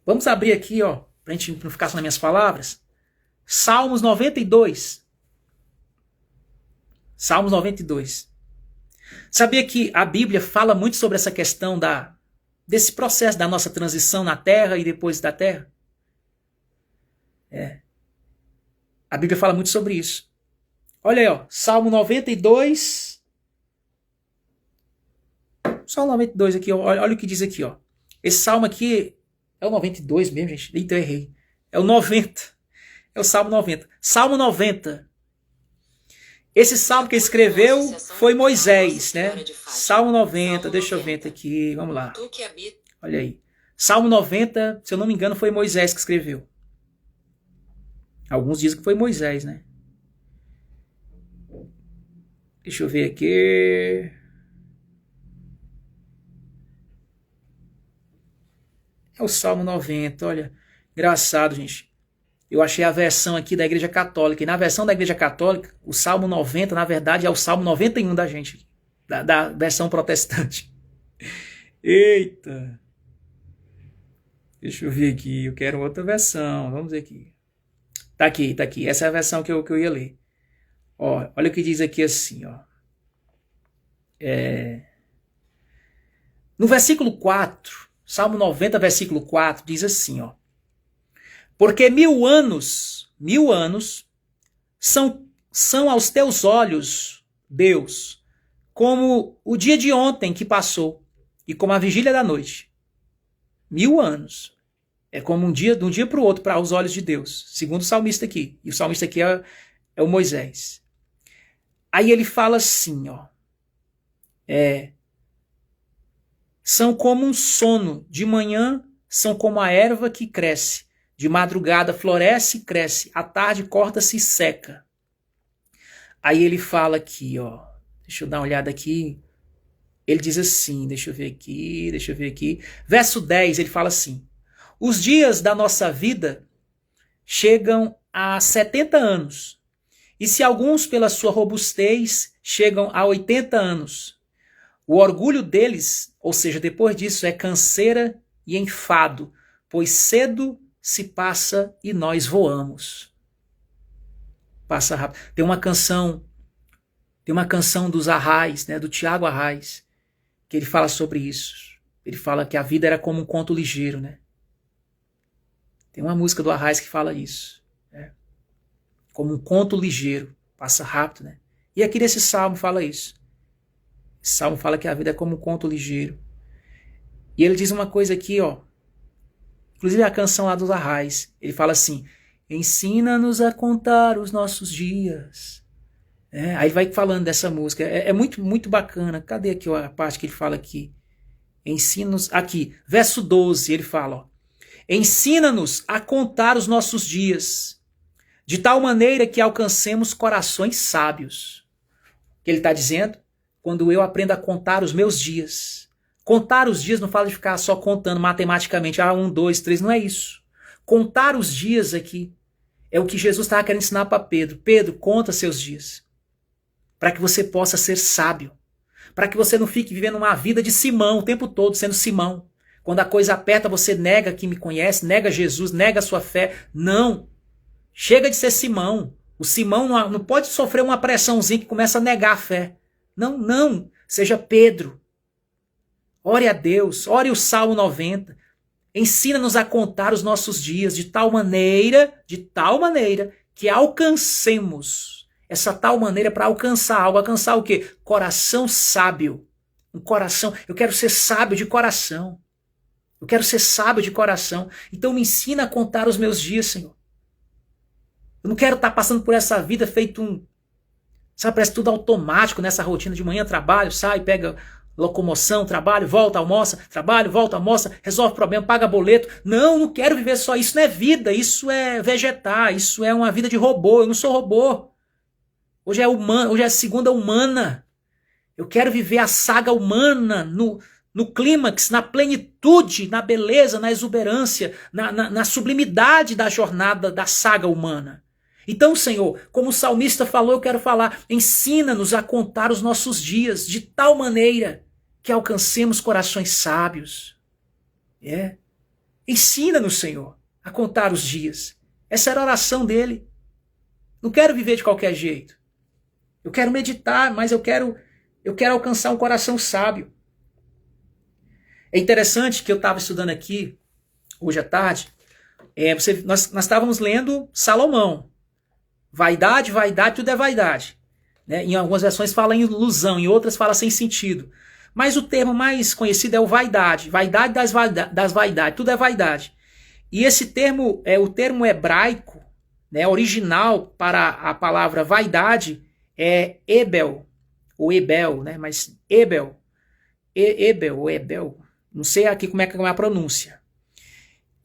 Vamos abrir aqui, ó, pra gente não ficar só nas minhas palavras. Salmos 92. Salmos 92. Sabia que a Bíblia fala muito sobre essa questão desse processo da nossa transição na terra e depois da terra? A Bíblia fala muito sobre isso. Olha aí, ó, Salmo 92. Salmo 92 aqui, ó, olha o que diz aqui, ó. Esse salmo aqui é o 92 mesmo, gente. Eita, eu errei. É o 90. É o Salmo 90. Salmo 90. Esse salmo que escreveu foi Moisés, né? Salmo 90, deixa eu ver aqui, vamos lá. Olha aí. Salmo 90, se eu não me engano, foi Moisés que escreveu. Alguns dizem que foi Moisés, né? Deixa eu ver aqui. É o Salmo 90, olha. Engraçado, gente. Eu achei a versão aqui da Igreja Católica. E na versão da Igreja Católica, o Salmo 90, na verdade, é o Salmo 91 da gente. Da versão protestante. Eita! Deixa eu ver aqui. Eu quero outra versão. Vamos ver aqui. Tá aqui, tá aqui. Essa é a versão que eu ia ler. Ó, olha o que diz aqui assim, ó. No versículo 4, Salmo 90, versículo 4, diz assim, ó. Porque 1000 anos são aos teus olhos, Deus, como o dia de ontem que passou e como a vigília da noite. 1000 anos. É como de um dia para o outro, para os olhos de Deus, segundo o salmista aqui. E o salmista aqui é o Moisés. Aí ele fala assim, ó. São como um sono, de manhã são como a erva que cresce. De madrugada floresce e cresce, à tarde corta-se e seca. Aí ele fala aqui, ó. Deixa eu dar uma olhada aqui. Ele diz assim, deixa eu ver aqui. Verso 10, ele fala assim. Os dias da nossa vida chegam a 70 anos. E se alguns, pela sua robustez, chegam a 80 anos. O orgulho deles, ou seja, depois disso, é canseira e enfado, pois cedo se passa e nós voamos. Passa rápido. Tem uma canção dos Arrais, né, do Tiago Arrais, que ele fala sobre isso. Ele fala que a vida era como um conto ligeiro, né? Tem uma música do Arrais que fala isso, né? Como um conto ligeiro, passa rápido, né? E aqui nesse salmo fala isso. Esse salmo fala que a vida é como um conto ligeiro. E ele diz uma coisa aqui, ó. Inclusive a canção lá dos Arrais. Ele fala assim, ensina-nos a contar os nossos dias. Aí ele vai falando dessa música. É muito, muito bacana. Cadê aqui ó, a parte que ele fala aqui? Ensina-nos, aqui, verso 12, ele fala, ó. Ensina-nos a contar os nossos dias, De tal maneira que alcancemos corações sábios. O que ele está dizendo? Quando eu aprendo a contar os meus dias. Contar os dias não fala de ficar só contando matematicamente. 1, 2, 3, não é isso. Contar os dias aqui é o que Jesus estava querendo ensinar para Pedro. Pedro, conta seus dias. Para que você possa ser sábio. Para que você não fique vivendo uma vida de Simão o tempo todo, sendo Simão. Quando a coisa aperta, você nega quem me conhece, nega Jesus, nega a sua fé. Não. Chega de ser Simão. O Simão não pode sofrer uma pressãozinha que começa a negar a fé. Não, não. Seja Pedro. Ore a Deus. Ore o Salmo 90. Ensina-nos a contar os nossos dias de tal maneira que alcancemos. Essa tal maneira para alcançar algo. Alcançar o quê? Coração sábio. Um coração. Eu quero ser sábio de coração. Eu quero ser sábio de coração. Então me ensina a contar os meus dias, Senhor. Eu não quero estar passando por essa vida feito sabe, parece tudo automático nessa rotina de manhã, trabalho, sai, pega locomoção, trabalho, volta, almoça, trabalho, volta, almoça, resolve problema, paga boleto. Não quero viver só isso. Não é vida, isso é vegetar, isso é uma vida de robô. Eu não sou robô. Hoje é humano, hoje é a segunda humana. Eu quero viver a saga humana no clímax, na plenitude, na beleza, na exuberância, na sublimidade da jornada da saga humana. Então, Senhor, como o salmista falou, eu quero falar, ensina-nos a contar os nossos dias de tal maneira que alcancemos corações sábios. Ensina-nos, Senhor, a contar os dias. Essa era a oração dele. Não quero viver de qualquer jeito. Eu quero meditar, mas eu quero alcançar um coração sábio. É interessante que eu estava estudando aqui, hoje à tarde, nós estávamos lendo Salomão. Vaidade, vaidade, tudo é vaidade. Né? Em algumas versões fala em ilusão, em outras fala sem sentido. Mas o termo mais conhecido é o vaidade. Vaidade das vaidades, tudo é vaidade. E esse termo, o termo hebraico, né, original para a palavra vaidade, é Ebel, ou Ebel, né? Mas Ebel, ou Ebel, não sei aqui como é a pronúncia.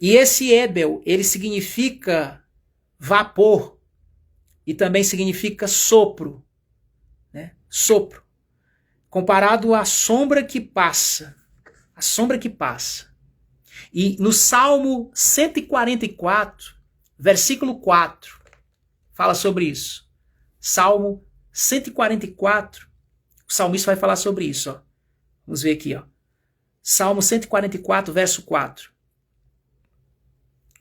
E esse Ebel, ele significa vapor e também significa sopro, né? Sopro, comparado à sombra que passa, a sombra que passa. E no Salmo 144, versículo 4, fala sobre isso. Salmo 144, o salmista vai falar sobre isso. Ó. Vamos ver aqui. Ó. Salmo 144, verso 4.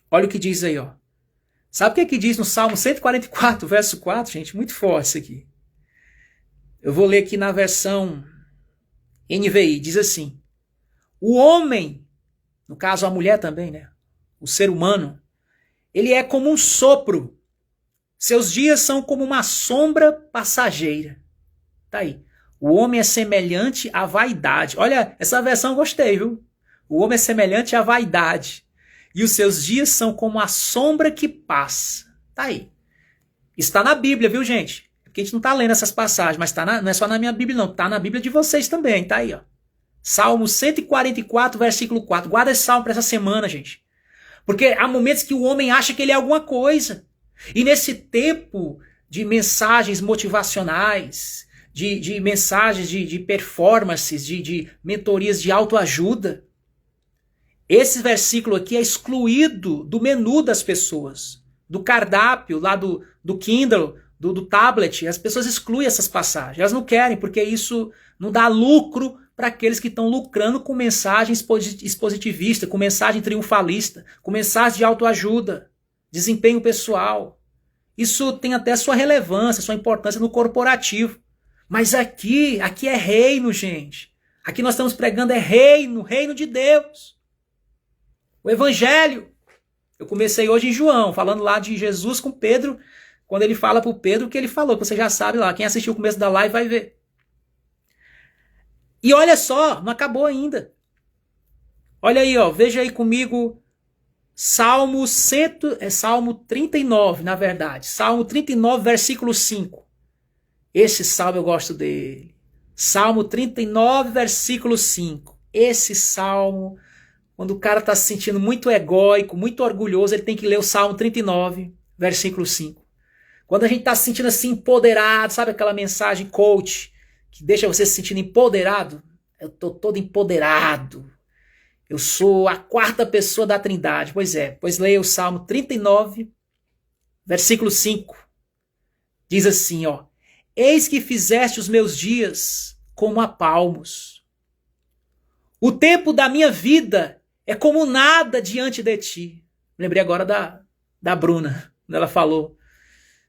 Olha o que diz aí. Ó. Sabe o que diz no Salmo 144, verso 4, gente? Muito forte isso aqui. Eu vou ler aqui na versão NVI. Diz assim: o homem, no caso a mulher também, né? O ser humano, ele é como um sopro. Seus dias são como uma sombra passageira. Tá aí. O homem é semelhante à vaidade. Olha, essa versão eu gostei, viu? O homem é semelhante à vaidade. E os seus dias são como a sombra que passa. Tá aí. Isso está na Bíblia, viu, gente? Porque a gente não está lendo essas passagens, mas não é só na minha Bíblia, não. Está na Bíblia de vocês também. Tá aí, ó. Salmo 144, versículo 4. Guarda esse salmo para essa semana, gente. Porque há momentos que o homem acha que ele é alguma coisa. E nesse tempo de mensagens motivacionais, de mensagens de performances, de mentorias de autoajuda, esse versículo aqui é excluído do menu das pessoas, do cardápio lá do Kindle, do tablet. As pessoas excluem essas passagens. Elas não querem, porque isso não dá lucro para aqueles que estão lucrando com mensagem expositivista, com mensagem triunfalista, com mensagem de autoajuda, desempenho pessoal. Isso tem até sua relevância, sua importância no corporativo. Mas aqui é reino, gente. Aqui nós estamos pregando reino de Deus. O evangelho. Eu comecei hoje em João, falando lá de Jesus com Pedro, quando ele fala para o Pedro o que ele falou, que você já sabe lá. Quem assistiu o começo da live vai ver. E olha só, não acabou ainda. Olha aí, ó, veja aí comigo Salmo 39, na verdade. Salmo 39, versículo 5. Esse salmo eu gosto dele. Salmo 39, versículo 5. Esse salmo, quando o cara está se sentindo muito egóico, muito orgulhoso, ele tem que ler o Salmo 39, versículo 5. Quando a gente está se sentindo assim empoderado, sabe aquela mensagem coach que deixa você se sentindo empoderado? Eu estou todo empoderado. Eu sou a quarta pessoa da Trindade. Pois é, pois leia o Salmo 39, versículo 5. Diz assim, ó: eis que fizeste os meus dias como a palmos. O tempo da minha vida é como nada diante de ti. Lembrei agora da Bruna, quando ela falou.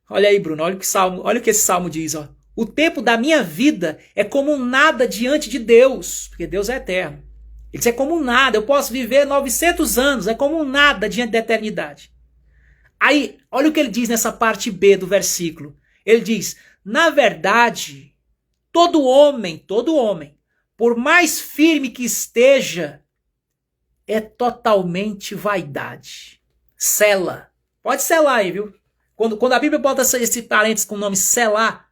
Olha aí, Bruna, olha o que esse salmo diz, ó. O tempo da minha vida é como nada diante de Deus, porque Deus é eterno. Ele diz, é como nada, eu posso viver 900 anos, é como nada diante da eternidade. Aí, olha o que ele diz nessa parte B do versículo. Ele diz, na verdade, todo homem, por mais firme que esteja, é totalmente vaidade. Sela. Pode selar aí, viu? Quando a Bíblia bota esse parênteses com o nome selar,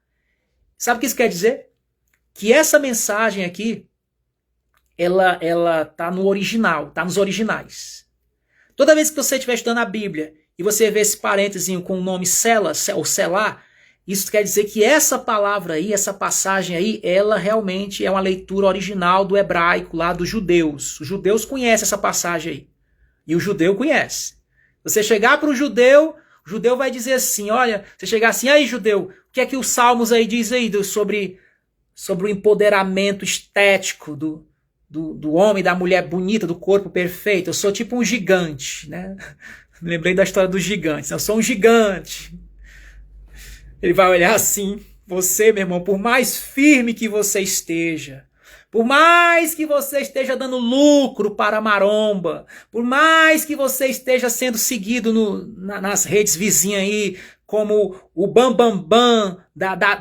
sabe o que isso quer dizer? Que essa mensagem aqui, ela tá no original, tá nos originais. Toda vez que você estiver estudando a Bíblia e você vê esse parênteses com o nome sela ou selar, isso quer dizer que essa palavra aí, essa passagem aí, ela realmente é uma leitura original do hebraico lá dos judeus. Os judeus conhecem essa passagem aí. E o judeu conhece. Você chegar para o judeu vai dizer assim, olha, você chegar assim, aí judeu, o que é que os salmos aí diz aí sobre o empoderamento estético do homem, da mulher bonita, do corpo perfeito? Eu sou tipo um gigante, né? Me lembrei da história dos gigantes. Eu sou um gigante. Ele vai olhar assim, você, meu irmão, por mais firme que você esteja, por mais que você esteja dando lucro para a maromba, por mais que você esteja sendo seguido nas redes vizinhas aí, como o Bambambam,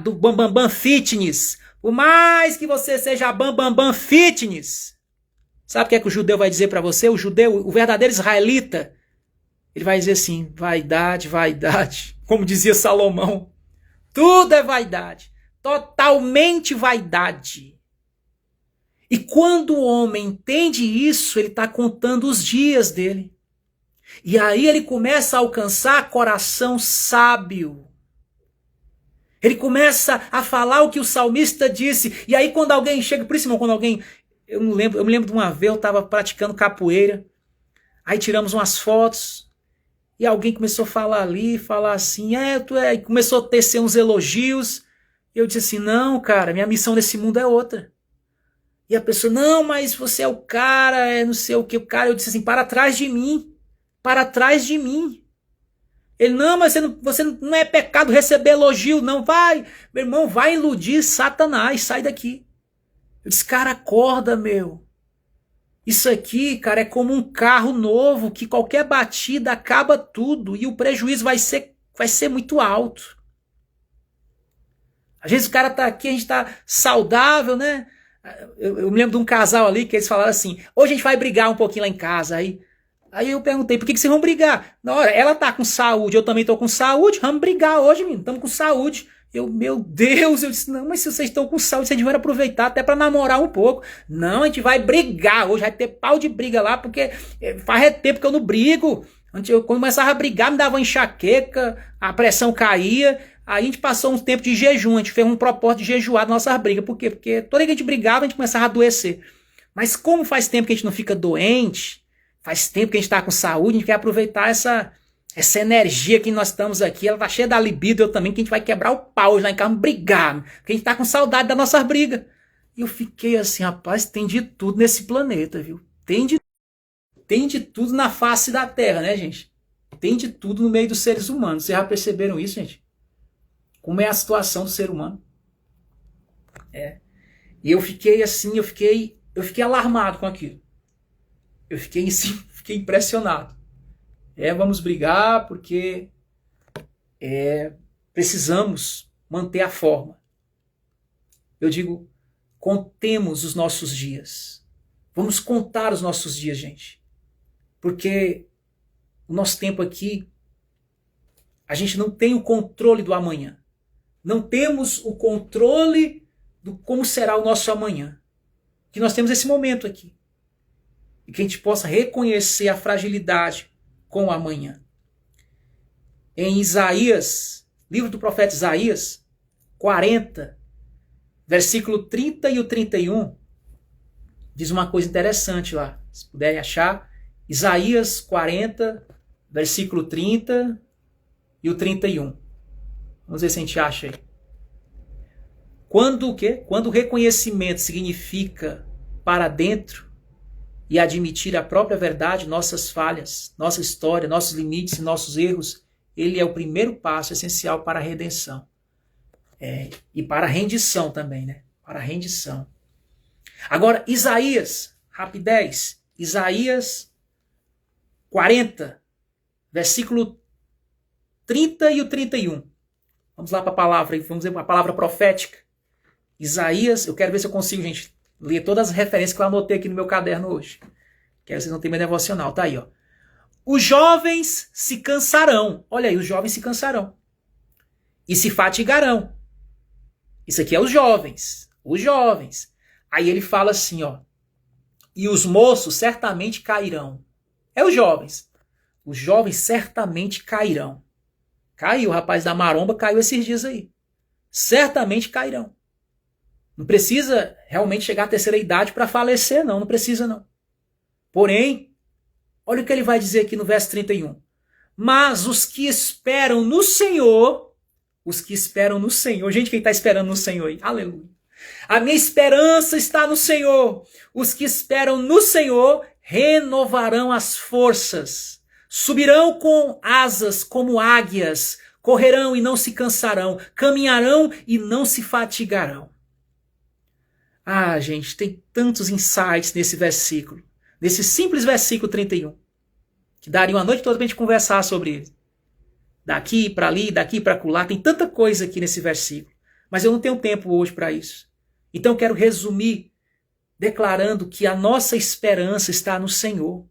do Bambambam Fitness, por mais que você seja Bambambam Fitness, sabe o que é que o judeu vai dizer para você? O judeu, o verdadeiro israelita, ele vai dizer assim, vaidade, vaidade, como dizia Salomão, tudo é vaidade, totalmente vaidade. E quando o homem entende isso, ele está contando os dias dele. E aí ele começa a alcançar coração sábio. Ele começa a falar o que o salmista disse. E aí quando alguém chega, por isso, irmão, quando alguém... Eu me lembro de uma vez, eu estava praticando capoeira. Aí tiramos umas fotos. E alguém começou a falar ali, falar assim, começou a tecer uns elogios. E eu disse assim, não, cara, minha missão nesse mundo é outra. E a pessoa, não, mas você é o cara, não sei o que, o cara. Eu disse assim, para trás de mim, para trás de mim. Ele, não, mas você não é pecado receber elogio, não. Vai, meu irmão, vai iludir Satanás, sai daqui. Eu disse, cara, acorda, meu. Isso aqui, cara, é como um carro novo, que qualquer batida acaba tudo e o prejuízo vai ser muito alto. Às vezes o cara tá aqui, a gente tá saudável, né? Eu me lembro de um casal ali que eles falaram assim, hoje a gente vai brigar um pouquinho lá em casa. Aí eu perguntei, por que vocês vão brigar? Na hora, ela tá com saúde, eu também tô com saúde, vamos brigar hoje, menino, estamos com saúde. Meu Deus, eu disse, não, mas se vocês estão com saúde, vocês devem aproveitar até pra namorar um pouco. Não, a gente vai brigar hoje, vai ter pau de briga lá, porque faz tempo que eu não brigo. Quando eu começava a brigar, me dava uma enxaqueca, a pressão caía. Aí a gente passou um tempo de jejum, a gente fez um propósito de jejuar das nossas brigas. Por quê? Porque toda vez que a gente brigava, a gente começava a adoecer. Mas como faz tempo que a gente não fica doente, faz tempo que a gente está com saúde, a gente quer aproveitar essa energia que nós estamos aqui, ela tá cheia da libido, eu também, que a gente vai quebrar o pau hoje lá em casa, brigar, porque a gente tá com saudade das nossas brigas. E eu fiquei assim, rapaz, tem de tudo nesse planeta, viu? Tem de tudo na face da Terra, né, gente? Tem de tudo no meio dos seres humanos. Vocês já perceberam isso, gente? Como é a situação do ser humano? E eu fiquei assim, eu fiquei alarmado com aquilo. Eu fiquei impressionado. Vamos brigar porque precisamos manter a forma. Eu digo, contemos os nossos dias. Vamos contar os nossos dias, gente. Porque o nosso tempo aqui, a gente não tem o controle do amanhã. Não temos o controle do como será o nosso amanhã. Que nós temos esse momento aqui. E que a gente possa reconhecer a fragilidade com o amanhã. Em Isaías livro do profeta Isaías, 40, versículo 30 e o 31, diz uma coisa interessante lá. Se puderem achar, Isaías 40, versículo 30 e o 31. Vamos ver se a gente acha aí. Quando o quê? Quando o reconhecimento significa para dentro e admitir a própria verdade, nossas falhas, nossa história, nossos limites e nossos erros, ele é o primeiro passo essencial para a redenção. E para a rendição também, né? Para a rendição. Agora, Isaías, rapidez, Isaías 40, versículo 30 e o 31. Vamos lá para a palavra, vamos ver a palavra profética. Isaías, eu quero ver se eu consigo, gente, ler todas as referências que eu anotei aqui no meu caderno hoje. Quero que vocês não tenham meu devocional, tá aí, ó. Os jovens se cansarão. Olha aí, os jovens se cansarão. E se fatigarão. Isso aqui é os jovens. Os jovens. Aí ele fala assim, ó. E os moços certamente cairão. É os jovens. Os jovens certamente cairão. Caiu, o rapaz da maromba caiu esses dias aí. Certamente cairão. Não precisa realmente chegar à terceira idade para falecer, não. Não precisa, não. Porém, olha o que ele vai dizer aqui no verso 31. Mas os que esperam no Senhor, gente, quem está esperando no Senhor aí? Aleluia. A minha esperança está no Senhor. Os que esperam no Senhor renovarão as forças. Subirão com asas como águias. Correrão e não se cansarão. Caminharão e não se fatigarão. Ah, gente, tem tantos insights nesse versículo. Nesse simples versículo 31. Que daria uma noite toda para a gente conversar sobre ele. Daqui para ali, daqui para acolá. Tem tanta coisa aqui nesse versículo. Mas eu não tenho tempo hoje para isso. Então eu quero resumir declarando que a nossa esperança está no Senhor.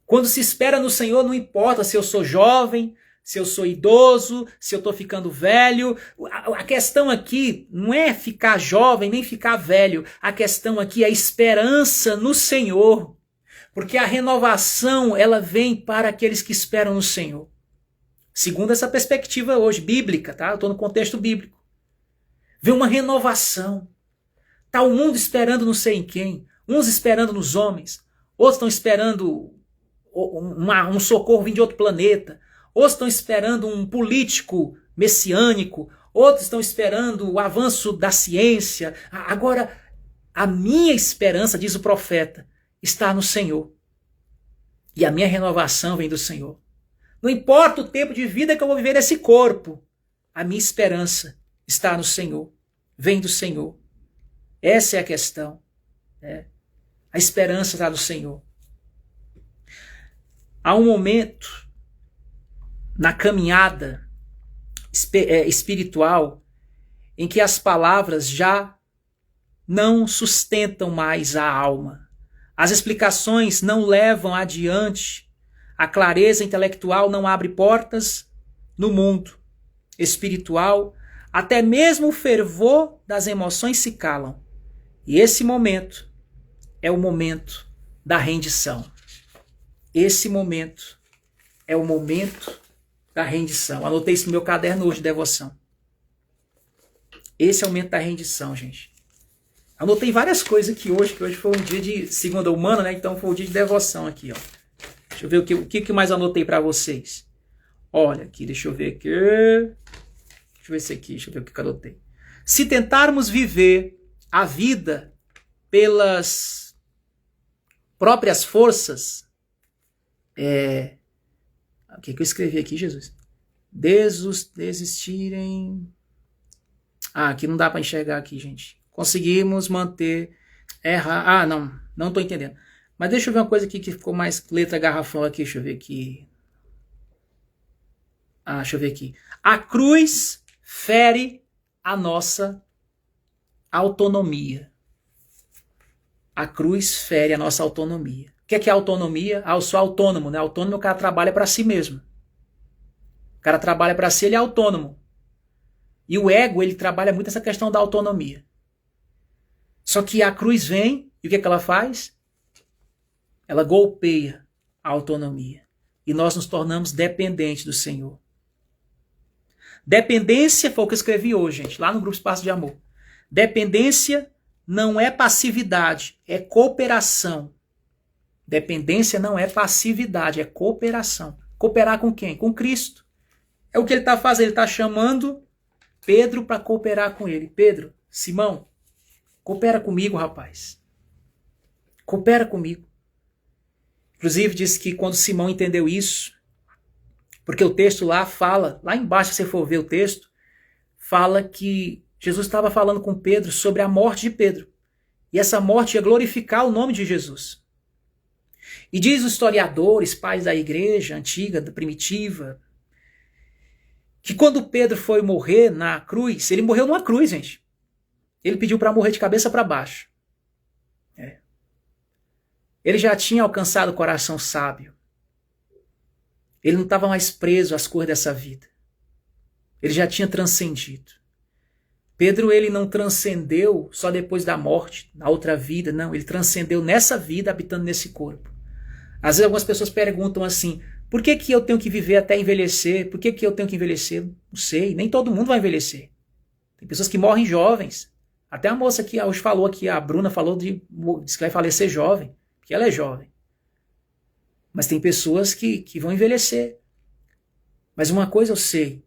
Quando se espera no Senhor, não importa se eu sou jovem, se eu sou idoso, se eu estou ficando velho. A questão aqui não é ficar jovem nem ficar velho. A questão aqui é a esperança no Senhor. Porque a renovação, ela vem para aqueles que esperam no Senhor. Segundo essa perspectiva hoje, bíblica, tá? Eu estou no contexto bíblico. Vem uma renovação. Está o mundo esperando não sei em quem. Uns esperando nos homens. Outros estão esperando um socorro vindo de outro planeta. Outros estão esperando um político messiânico. Outros estão esperando o avanço da ciência. Agora, a minha esperança, diz o profeta, está no Senhor. E a minha renovação vem do Senhor. Não importa o tempo de vida que eu vou viver nesse corpo. A minha esperança está no Senhor. Vem do Senhor. Essa é a questão. A esperança está no Senhor. Há um momento na caminhada espiritual em que as palavras já não sustentam mais a alma. As explicações não levam adiante. A clareza intelectual não abre portas no mundo espiritual. Até mesmo o fervor das emoções se calam. E esse momento é o momento da rendição. Esse momento é o momento da rendição. Anotei isso no meu caderno hoje de devoção. Esse é o momento da rendição, gente. Anotei várias coisas aqui hoje, que hoje foi um dia de segunda humana, né? Então foi um dia de devoção aqui, ó. Deixa eu ver o que mais anotei para vocês. Olha aqui, deixa eu ver aqui. Deixa eu ver esse aqui, deixa eu ver o que eu anotei. Se tentarmos viver a vida pelas próprias forças, o que eu escrevi aqui, Jesus? Desistirem. Aqui não dá para enxergar aqui, gente. Conseguimos manter. Não estou entendendo. Mas deixa eu ver uma coisa aqui que ficou mais letra garrafão aqui. Deixa eu ver aqui. Deixa eu ver aqui. A cruz fere a nossa autonomia. A cruz fere a nossa autonomia. O que é autonomia? Eu sou autônomo, né? Autônomo, o cara trabalha para si mesmo. O cara trabalha para si, ele é autônomo. E o ego, ele trabalha muito essa questão da autonomia. Só que a cruz vem, e o que é que ela faz? Ela golpeia a autonomia. E nós nos tornamos dependentes do Senhor. Dependência, foi o que eu escrevi hoje, gente, lá no grupo Espaço de Amor. Dependência não é passividade, é cooperação. Dependência não é passividade, é cooperação. Cooperar com quem? Com Cristo. É o que ele está fazendo, ele está chamando Pedro para cooperar com ele. Pedro, Simão, coopera comigo, rapaz. Coopera comigo. Inclusive diz que quando Simão entendeu isso, porque o texto lá fala, lá embaixo se você for ver o texto, fala que Jesus estava falando com Pedro sobre a morte de Pedro. E essa morte ia glorificar o nome de Jesus. E diz os historiadores, pais da igreja antiga, da primitiva, que quando Pedro foi morrer na cruz, ele morreu numa cruz, gente. Ele pediu para morrer de cabeça para baixo. Ele já tinha alcançado o coração sábio. Ele não estava mais preso às coisas dessa vida. Ele já tinha transcendido. Pedro, ele não transcendeu só depois da morte, na outra vida, não. Ele transcendeu nessa vida, habitando nesse corpo. Às vezes algumas pessoas perguntam assim, por que eu tenho que viver até envelhecer? Por que eu tenho que envelhecer? Não sei, nem todo mundo vai envelhecer. Tem pessoas que morrem jovens. Até a moça que hoje falou aqui, a Bruna falou disse que vai falecer jovem, porque ela é jovem. Mas tem pessoas que vão envelhecer. Mas uma coisa eu sei,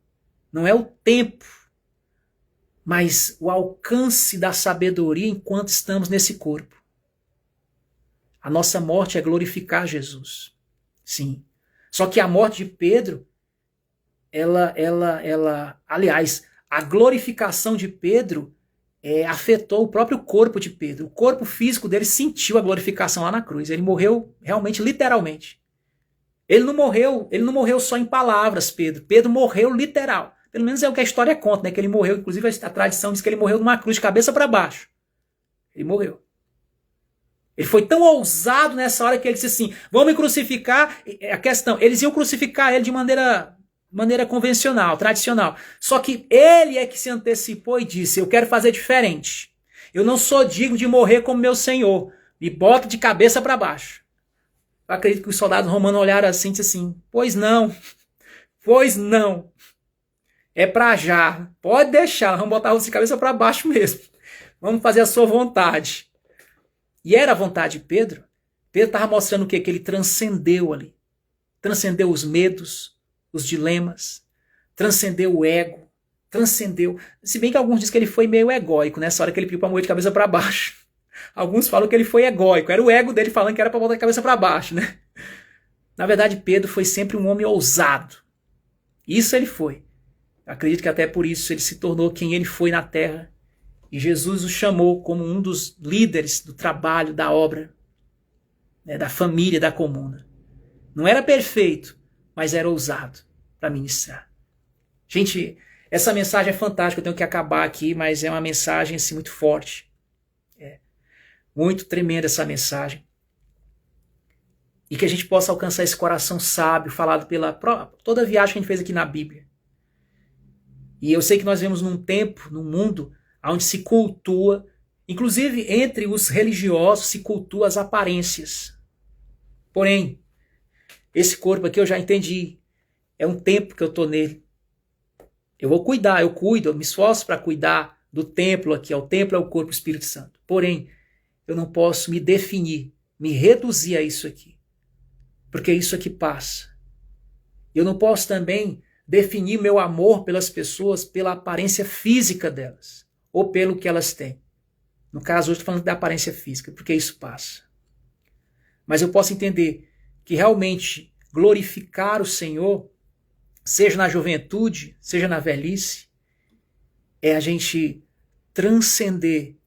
não é o tempo, mas o alcance da sabedoria enquanto estamos nesse corpo. A nossa morte é glorificar Jesus. Sim. Só que a morte de Pedro, aliás, a glorificação de Pedro afetou o próprio corpo de Pedro. O corpo físico dele sentiu a glorificação lá na cruz. Ele morreu realmente, literalmente. Ele não morreu só em palavras, Pedro. Pedro morreu literal. Pelo menos é o que a história conta, né? Que ele morreu, inclusive a tradição diz que ele morreu numa cruz de cabeça para baixo. Ele morreu. Ele foi tão ousado nessa hora que ele disse assim, vamos me crucificar. A questão, eles iam crucificar ele de maneira convencional, tradicional. Só que ele é que se antecipou e disse, eu quero fazer diferente. Eu não sou digno de morrer como meu Senhor. Me bota de cabeça para baixo. Eu acredito que os soldados romanos olharam assim e disseram assim, pois não. É para já. Pode deixar, vamos botar você de cabeça para baixo mesmo. Vamos fazer a sua vontade. E era a vontade de Pedro. Pedro estava mostrando o quê? Que ele transcendeu ali. Transcendeu os medos, os dilemas, transcendeu o ego, transcendeu. Se bem que alguns dizem que ele foi meio egóico, nessa hora que ele pediu para morrer de cabeça para baixo. Alguns falam que ele foi egóico, era o ego dele falando que era para botar a cabeça para baixo, né? Na verdade, Pedro foi sempre um homem ousado. Isso ele foi. Acredito que até por isso ele se tornou quem ele foi na terra. E Jesus o chamou como um dos líderes do trabalho, da obra, né, da família, da comuna. Não era perfeito, mas era ousado para ministrar. Gente, essa mensagem é fantástica, eu tenho que acabar aqui, mas é uma mensagem assim, muito forte. Muito tremenda essa mensagem. E que a gente possa alcançar esse coração sábio, falado pela toda a viagem que a gente fez aqui na Bíblia. E eu sei que nós vivemos num tempo, num mundo, onde se cultua, inclusive entre os religiosos, se cultua as aparências. Porém, esse corpo aqui eu já entendi. É um tempo que eu estou nele. Eu vou cuidar, eu me esforço para cuidar do templo aqui. O templo é o corpo do Espírito Santo. Porém, eu não posso me definir, me reduzir a isso aqui. Porque isso aqui passa. Eu não posso também definir meu amor pelas pessoas pela aparência física delas. Ou pelo que elas têm. No caso, hoje estou falando da aparência física, porque isso passa. Mas eu posso entender que realmente glorificar o Senhor, seja na juventude, seja na velhice, é a gente transcender,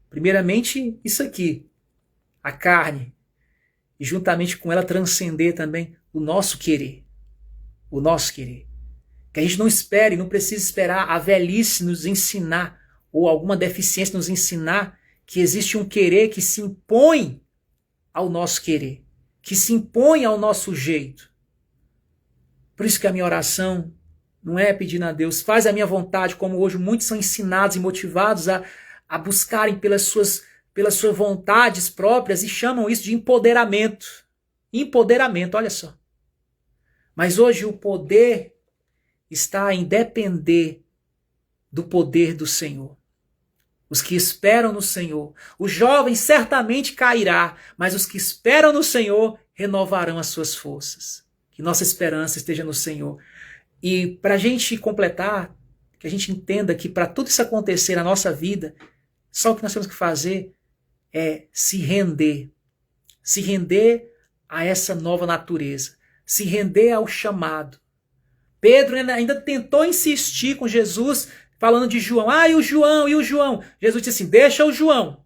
primeiramente, isso aqui, a carne, e juntamente com ela transcender também o nosso querer. O nosso querer. Que a gente não espere, não precisa esperar a velhice nos ensinar, ou alguma deficiência nos ensinar que existe um querer que se impõe ao nosso querer, que se impõe ao nosso jeito. Por isso que a minha oração não é pedindo a Deus, faz a minha vontade, como hoje muitos são ensinados e motivados a buscarem pelas suas vontades próprias e chamam isso de empoderamento. Empoderamento, olha só. Mas hoje o poder está em depender do poder do Senhor. Os que esperam no Senhor. O jovem certamente cairá, mas os que esperam no Senhor renovarão as suas forças. Que nossa esperança esteja no Senhor. E para a gente completar, que a gente entenda que para tudo isso acontecer na nossa vida, só o que nós temos que fazer é se render. Se render a essa nova natureza. Se render ao chamado. Pedro ainda tentou insistir com Jesus, falando de João. Ah, e o João, e o João? Jesus disse assim, deixa o João.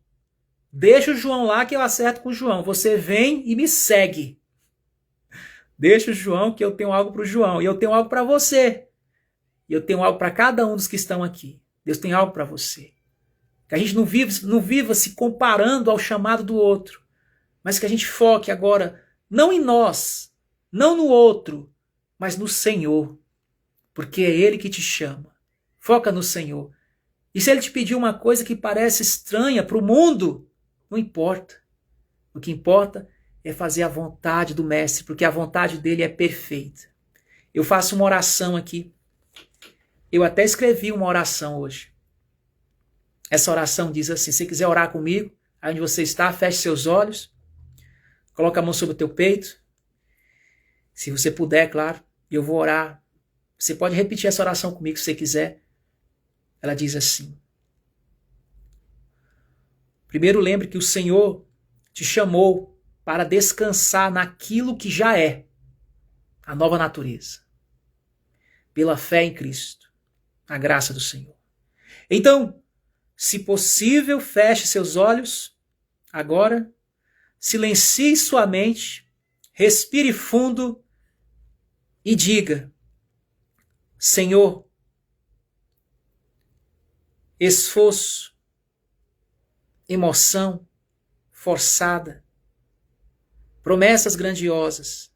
Deixa o João lá que eu acerto com o João. Você vem e me segue. Deixa o João que eu tenho algo para o João. E eu tenho algo para você. E eu tenho algo para cada um dos que estão aqui. Deus tem algo para você. Que a gente não viva se comparando ao chamado do outro. Mas que a gente foque agora, não em nós, não no outro, mas no Senhor. Porque é Ele que te chama. Foca no Senhor. E se Ele te pedir uma coisa que parece estranha para o mundo, não importa. O que importa é fazer a vontade do Mestre, porque a vontade dele é perfeita. Eu faço uma oração aqui. Eu até escrevi uma oração hoje. Essa oração diz assim, se você quiser orar comigo, aí onde você está, feche seus olhos, coloca a mão sobre o teu peito. Se você puder, claro, eu vou orar. Você pode repetir essa oração comigo se você quiser. Ela diz assim. Primeiro lembre que o Senhor te chamou para descansar naquilo que já é a nova natureza. Pela fé em Cristo, a graça do Senhor. Então, se possível, feche seus olhos agora, silencie sua mente, respire fundo e diga, Senhor, esforço, emoção forçada, promessas grandiosas,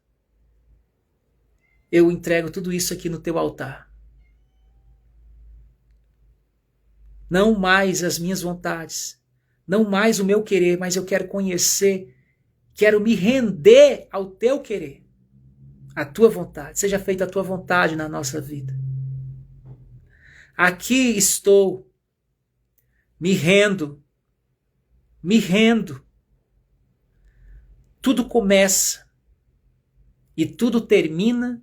eu entrego tudo isso aqui no teu altar. Não mais as minhas vontades, não mais o meu querer, mas eu quero conhecer, quero me render ao teu querer, à tua vontade. Seja feita a tua vontade na nossa vida. Aqui estou, me rendo. Tudo começa e tudo termina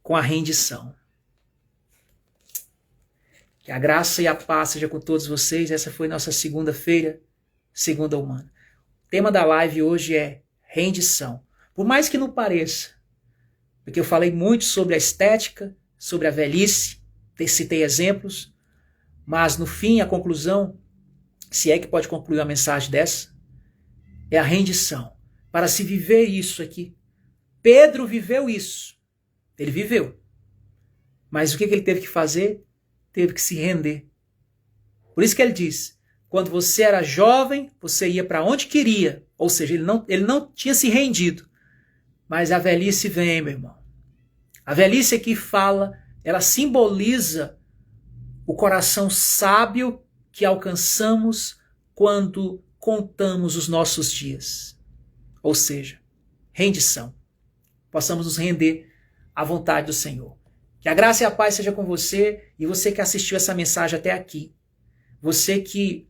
com a rendição. Que a graça e a paz seja com todos vocês. Essa foi nossa segunda-feira, Segunda Humana. O tema da live hoje é rendição. Por mais que não pareça, porque eu falei muito sobre a estética, sobre a velhice, citei exemplos, mas no fim, a conclusão, se é que pode concluir uma mensagem dessa, é a rendição. Para se viver isso aqui. Pedro viveu isso. Ele viveu. Mas o que ele teve que fazer? Teve que se render. Por isso que ele diz, quando você era jovem, você ia para onde queria. Ou seja, ele não tinha se rendido. Mas a velhice vem, meu irmão. A velhice aqui fala, ela simboliza o coração sábio que alcançamos quando contamos os nossos dias. Ou seja, rendição. Possamos nos render à vontade do Senhor. Que a graça e a paz seja com você e você que assistiu essa mensagem até aqui. Você que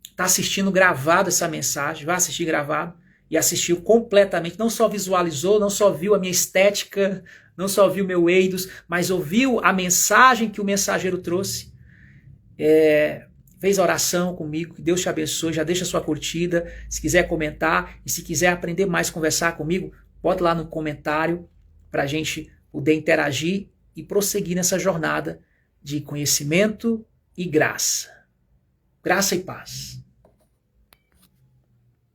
está assistindo gravado essa mensagem, vai assistir gravado e assistiu completamente, não só visualizou, não só viu a minha estética, não só viu meu eidos, mas ouviu a mensagem que o mensageiro trouxe. Fez a oração comigo, que Deus te abençoe, já deixa a sua curtida, se quiser comentar e se quiser aprender mais, conversar comigo, bota lá no comentário para a gente poder interagir e prosseguir nessa jornada de conhecimento e graça. Graça e paz.